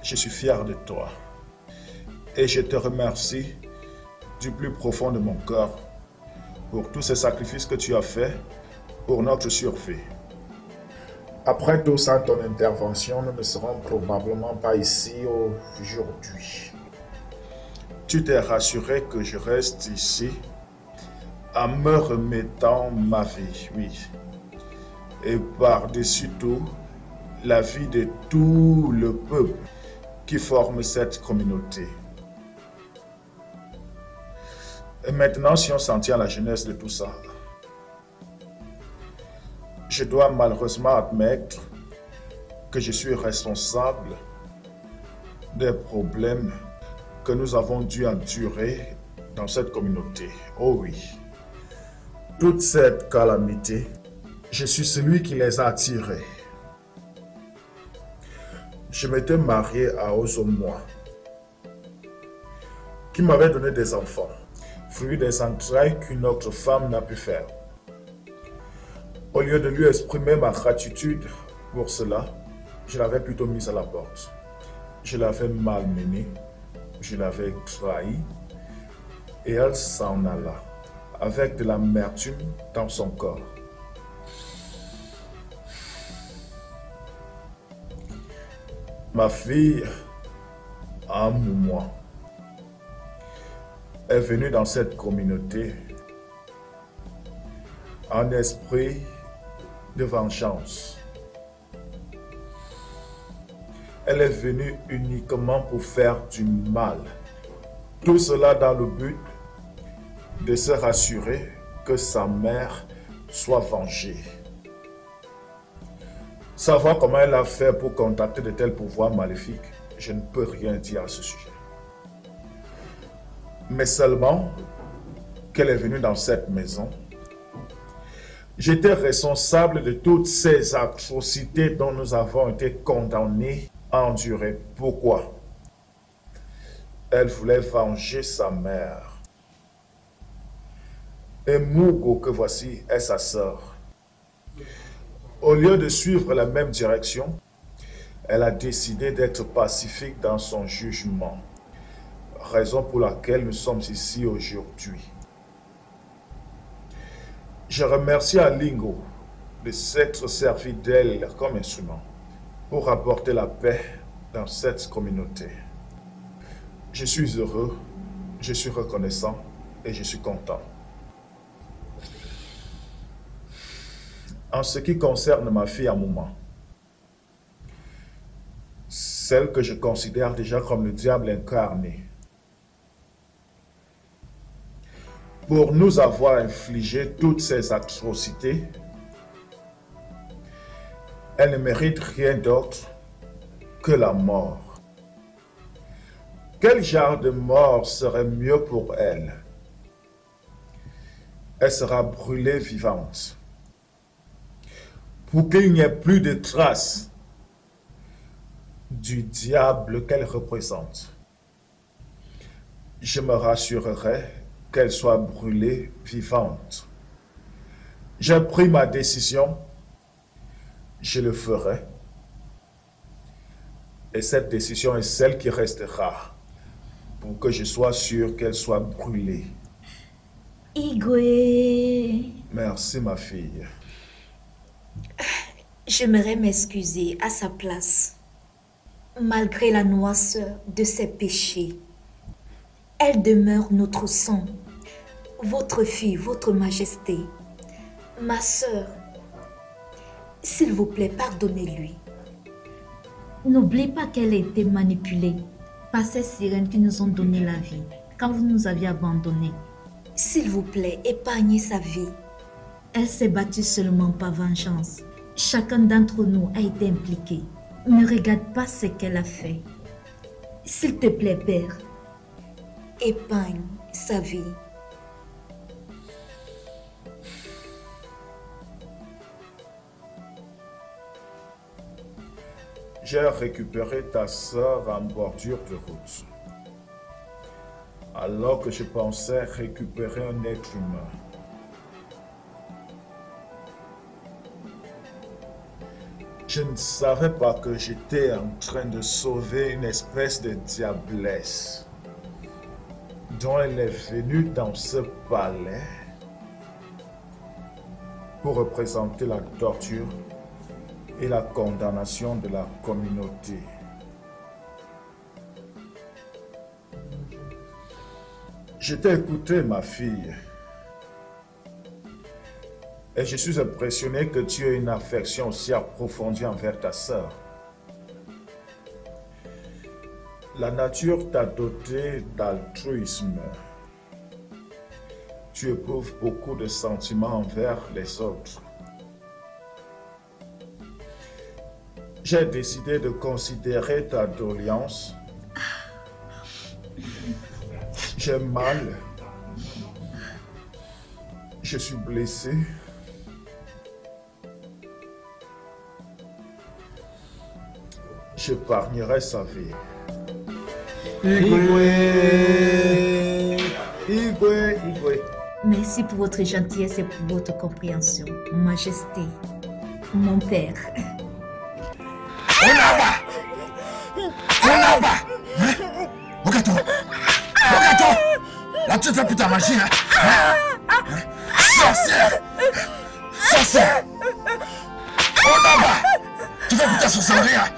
je suis fier de toi et je te remercie du plus profond de mon cœur pour tous ces sacrifices que tu as faits pour notre survie. Après tout ça, ton intervention, nous ne serons probablement pas ici aujourd'hui. Tu t'es rassuré que je reste ici en me remettant ma vie, oui. Et par-dessus tout, la vie de tout le peuple qui forme cette communauté. Et maintenant, si on s'en tient à la jeunesse de tout ça, je dois malheureusement admettre que je suis responsable des problèmes que nous avons dû endurer dans cette communauté. Oh oui. Toute cette calamité, je suis celui qui les a attirés. Je m'étais marié à Ozomoa, qui m'avait donné des enfants, fruits des entrailles qu'une autre femme n'a pu faire. Au lieu de lui exprimer ma gratitude pour cela, je l'avais plutôt mise à la porte. Je l'avais malmenée, je l'avais trahie, et elle s'en alla, avec de l'amertume dans son corps. Ma fille, Amoumoua, est venue dans cette communauté en esprit de vengeance. Elle est venue uniquement pour faire du mal. Tout cela dans le but de se rassurer que sa mère soit vengée. Savoir comment elle a fait pour contacter de tels pouvoirs maléfiques, je ne peux rien dire à ce sujet. Mais seulement qu'elle est venue dans cette maison, j'étais responsable de toutes ces atrocités dont nous avons été condamnés à endurer. Pourquoi? Elle voulait venger sa mère. Et Mugo, que voici, est sa sœur. Au lieu de suivre la même direction, elle a décidé d'être pacifique dans son jugement, raison pour laquelle nous sommes ici aujourd'hui. Je remercie Alingo de s'être servi d'elle comme instrument pour apporter la paix dans cette communauté. Je suis heureux, je suis reconnaissant et je suis content. En ce qui concerne ma fille Amouma, celle que je considère déjà comme le diable incarné, pour nous avoir infligé toutes ces atrocités, elle ne mérite rien d'autre que la mort. Quel genre de mort serait mieux pour elle? Elle sera brûlée vivante, pour qu'il n'y ait plus de traces du diable qu'elle représente. Je me rassurerai qu'elle soit brûlée vivante. J'ai pris ma décision, je le ferai. Et cette décision est celle qui restera pour que je sois sûr qu'elle soit brûlée. Igwe. Merci ma fille. J'aimerais m'excuser à sa place. Malgré la noirceur de ses péchés, elle demeure notre sang, votre fille, votre majesté, ma sœur. S'il vous plaît, pardonnez-lui. N'oubliez pas qu'elle a été manipulée par ces sirènes qui nous ont donné la vie quand vous nous aviez abandonnés. S'il vous plaît, épargnez sa vie. Elle s'est battue seulement par vengeance. Chacun d'entre nous a été impliqué. Ne regarde pas ce qu'elle a fait. S'il te plaît, Père, épargne sa vie. J'ai récupéré ta sœur en bordure de route. alors que je pensais récupérer un être humain. Je ne savais pas que j'étais en train de sauver une espèce de diablesse dont elle est venue dans ce palais pour représenter la torture et la condamnation de la communauté. Je t'ai écouté, ma fille, et je suis impressionné que tu aies une affection aussi approfondie envers ta sœur. La nature t'a doté d'altruisme. Tu éprouves beaucoup de sentiments envers les autres. J'ai décidé de considérer ta doléance. J'ai mal. Je suis blessé. J'épargnerai sa vie. Igwe. Merci pour votre gentillesse et pour votre compréhension, Majesté, mon père. Regarde-toi. Là, tu fais plus ta magie, hein? Sorcière. Tu fais plus ta sorcellerie, hein?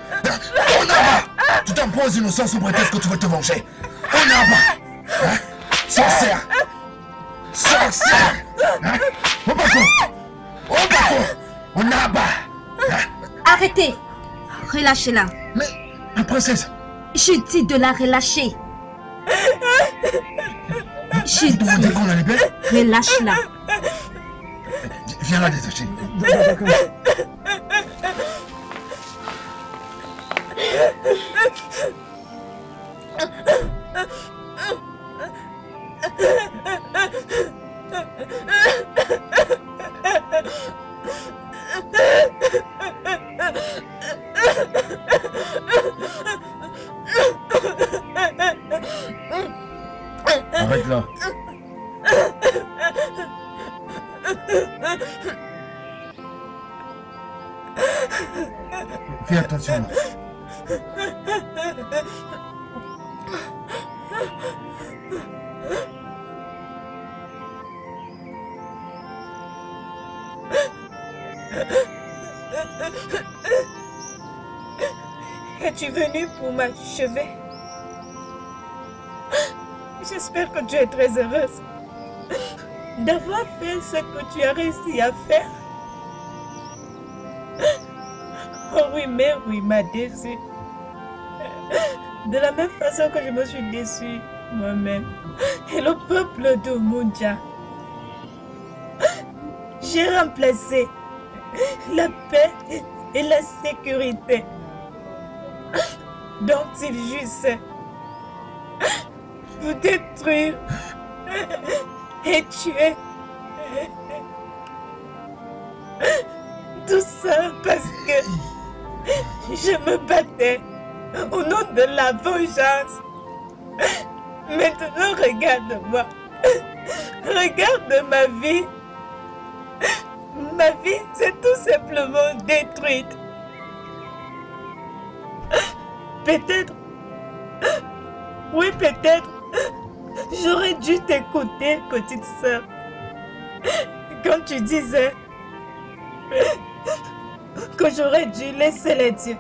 Tu t'imposes innocence sous prétexte que tu veux te venger. Hein? Sorcière. Hein? Arrêtez. Relâchez-la. Mais, la princesse. Je dis de la relâcher. Je dis. Qu'on la libère? Relâche-la. Viens la détacher. D'accord. Arrête-la. Fais attention. Es-tu venu pour m'achever? J'espère que tu es très heureuse d'avoir fait ce que tu as réussi à faire. Oh oui, mais oui, m'a déçue. De la même façon que je me suis déçue moi-même. Et le peuple de Munja. J'ai remplacé la paix et la sécurité dont ils jouissaient pour détruire et tuer. Tout ça parce que je me battais au nom de la vengeance. Maintenant, regarde-moi. Regarde ma vie. Ma vie, c'est tout simplement détruite. Peut-être, oui, peut-être, j'aurais dû t'écouter, petite sœur, quand tu disais que j'aurais dû laisser les dieux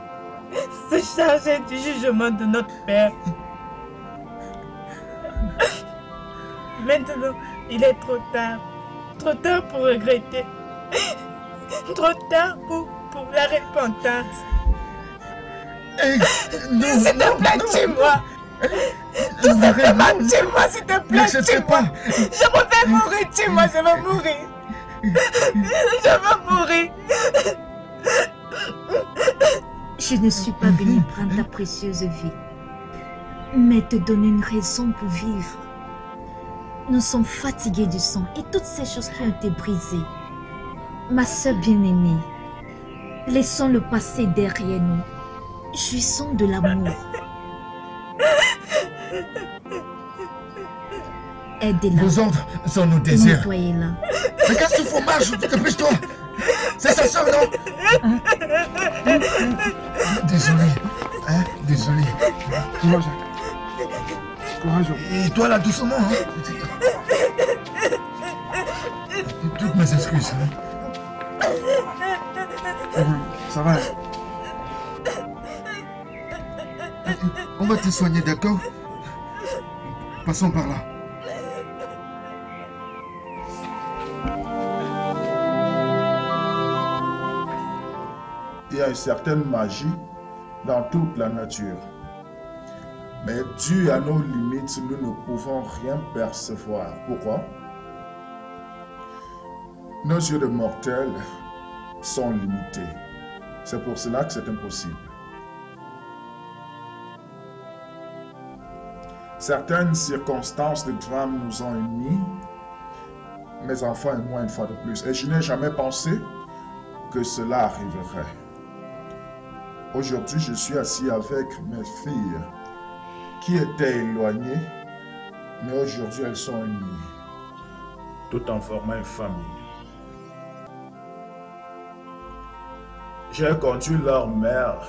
se charger du jugement de notre Père. Maintenant, il est trop tard pour regretter, trop tard pour la repentance. S'il te plaît, tue-moi. Tout simplement, tue-moi, s'il te plaît, tue-moi. Je vais mourir, tue-moi, je vais mourir. Je vais mourir. Je ne suis pas venue prendre ta précieuse vie, mais te donner une raison pour vivre. Nous sommes fatigués du sang et toutes ces choses qui ont été brisées. Ma sœur bien-aimée, laissons le passé derrière nous. Jouissons de l'amour. Aidez-la. Vos ordres sont nos désirs. Nettoyez-la. Mais qu'est-ce que tu fous, marche, dépêche-toi. C'est sa soeur, non? Désolé. Hein? Désolé. Courage. Courage. Et toi là, doucement, hein? Toutes mes excuses. Hein? Ça va. On va te soigner, d'accord? Passons par là. Il y a une certaine magie dans toute la nature. Mais dû à nos limites, nous ne pouvons rien percevoir. Pourquoi? Nos yeux de mortels sont limités. C'est pour cela que c'est impossible. Certaines circonstances de drame nous ont unis, mes enfants et moi une fois de plus. Et je n'ai jamais pensé que cela arriverait. Aujourd'hui, je suis assis avec mes filles qui étaient éloignées, mais aujourd'hui elles sont unies, tout en formant une famille. J'ai conduit leur mère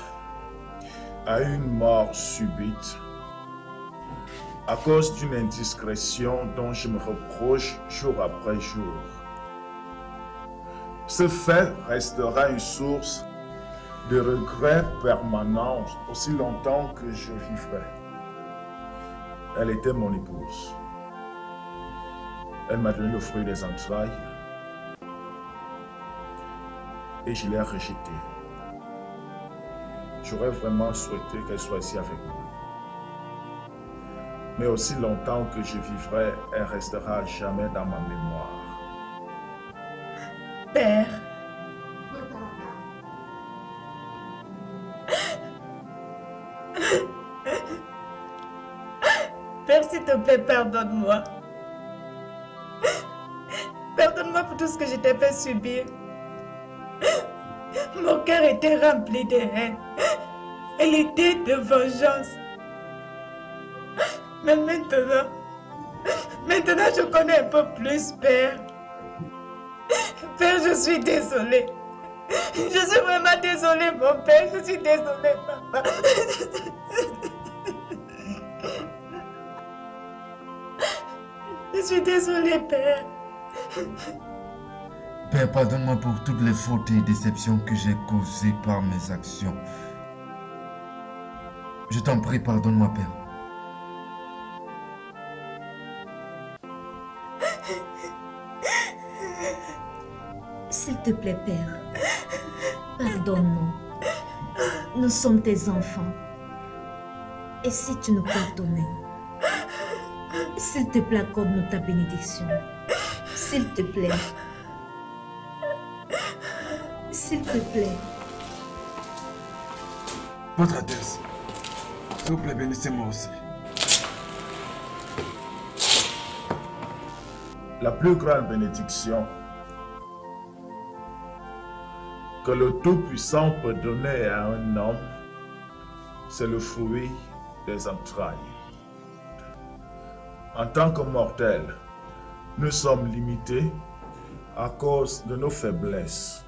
à une mort subite à cause d'une indiscrétion dont je me reproche jour après jour. Ce fait restera une source de regret permanent aussi longtemps que je vivrai. Elle était mon épouse. Elle m'a donné le fruit des entrailles et je l'ai rejetée. J'aurais vraiment souhaité qu'elle soit ici avec moi. Mais aussi longtemps que je vivrai, elle restera à jamais dans ma mémoire. Père. Père, s'il te plaît, pardonne-moi. Pardonne-moi pour tout ce que je t'ai fait subir. Mon cœur était rempli de haine et l'idée de vengeance. Mais maintenant, je connais un peu plus, Père. Père, je suis désolée. Je suis vraiment désolée, mon Père. Je suis désolée, papa. Je suis désolée, Père. Père, pardonne-moi pour toutes les fautes et déceptions que j'ai causées par mes actions. Je t'en prie, pardonne-moi, Père. S'il te plaît, Père, pardonne-nous. Nous sommes tes enfants. Et si tu nous pardonnais, s'il te plaît, accorde-nous ta bénédiction. S'il te plaît. S'il te plaît. Votre Altesse, s'il vous plaît, bénissez-moi aussi. La plus grande bénédiction que le Tout-Puissant peut donner à un homme, c'est le fruit des entrailles. En tant que mortels, nous sommes limités à cause de nos faiblesses.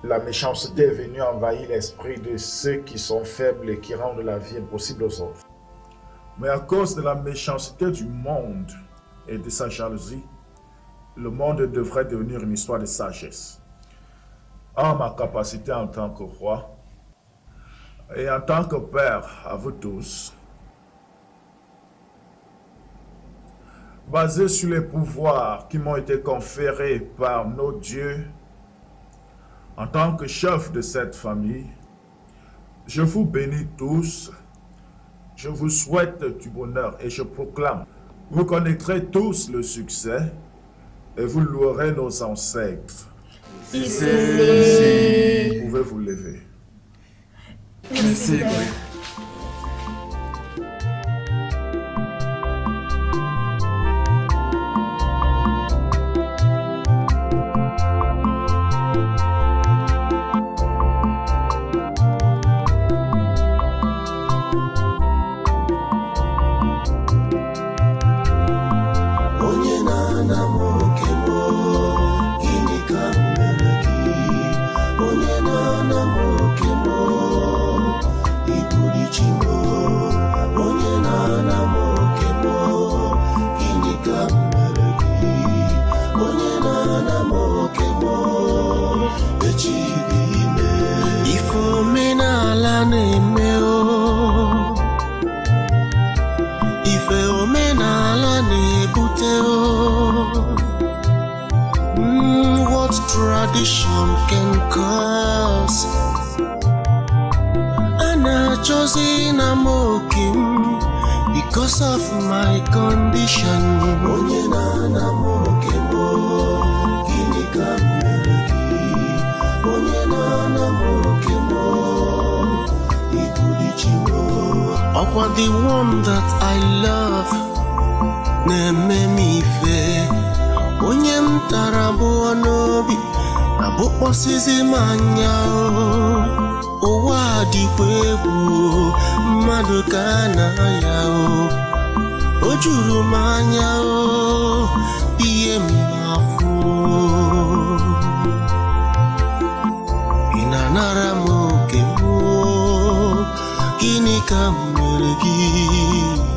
La méchanceté est venue envahir l'esprit de ceux qui sont faibles et qui rendent la vie impossible aux autres. Mais à cause de la méchanceté du monde et de sa jalousie, le monde devrait devenir une histoire de sagesse. En ma capacité en tant que roi et en tant que père à vous tous, basé sur les pouvoirs qui m'ont été conférés par nos dieux, en tant que chef de cette famille, je vous bénis tous, je vous souhaite du bonheur et je proclame, vous connaîtrez tous le succès et vous louerez nos ancêtres. Ici. Vous pouvez vous lever. Merci. chosen amokim because of my condition. Onye na mokemo, gini ka mereki. Onye na mokemo, ikulichimo. Okwa the one that I love, neme mi fe. Onye mtarabu nobi, abukwa sizi manya. Owa di kwebu, madoka na ya o. Ojuru manya o, iye mafu. Inanara mo kemo, gini ka meregi.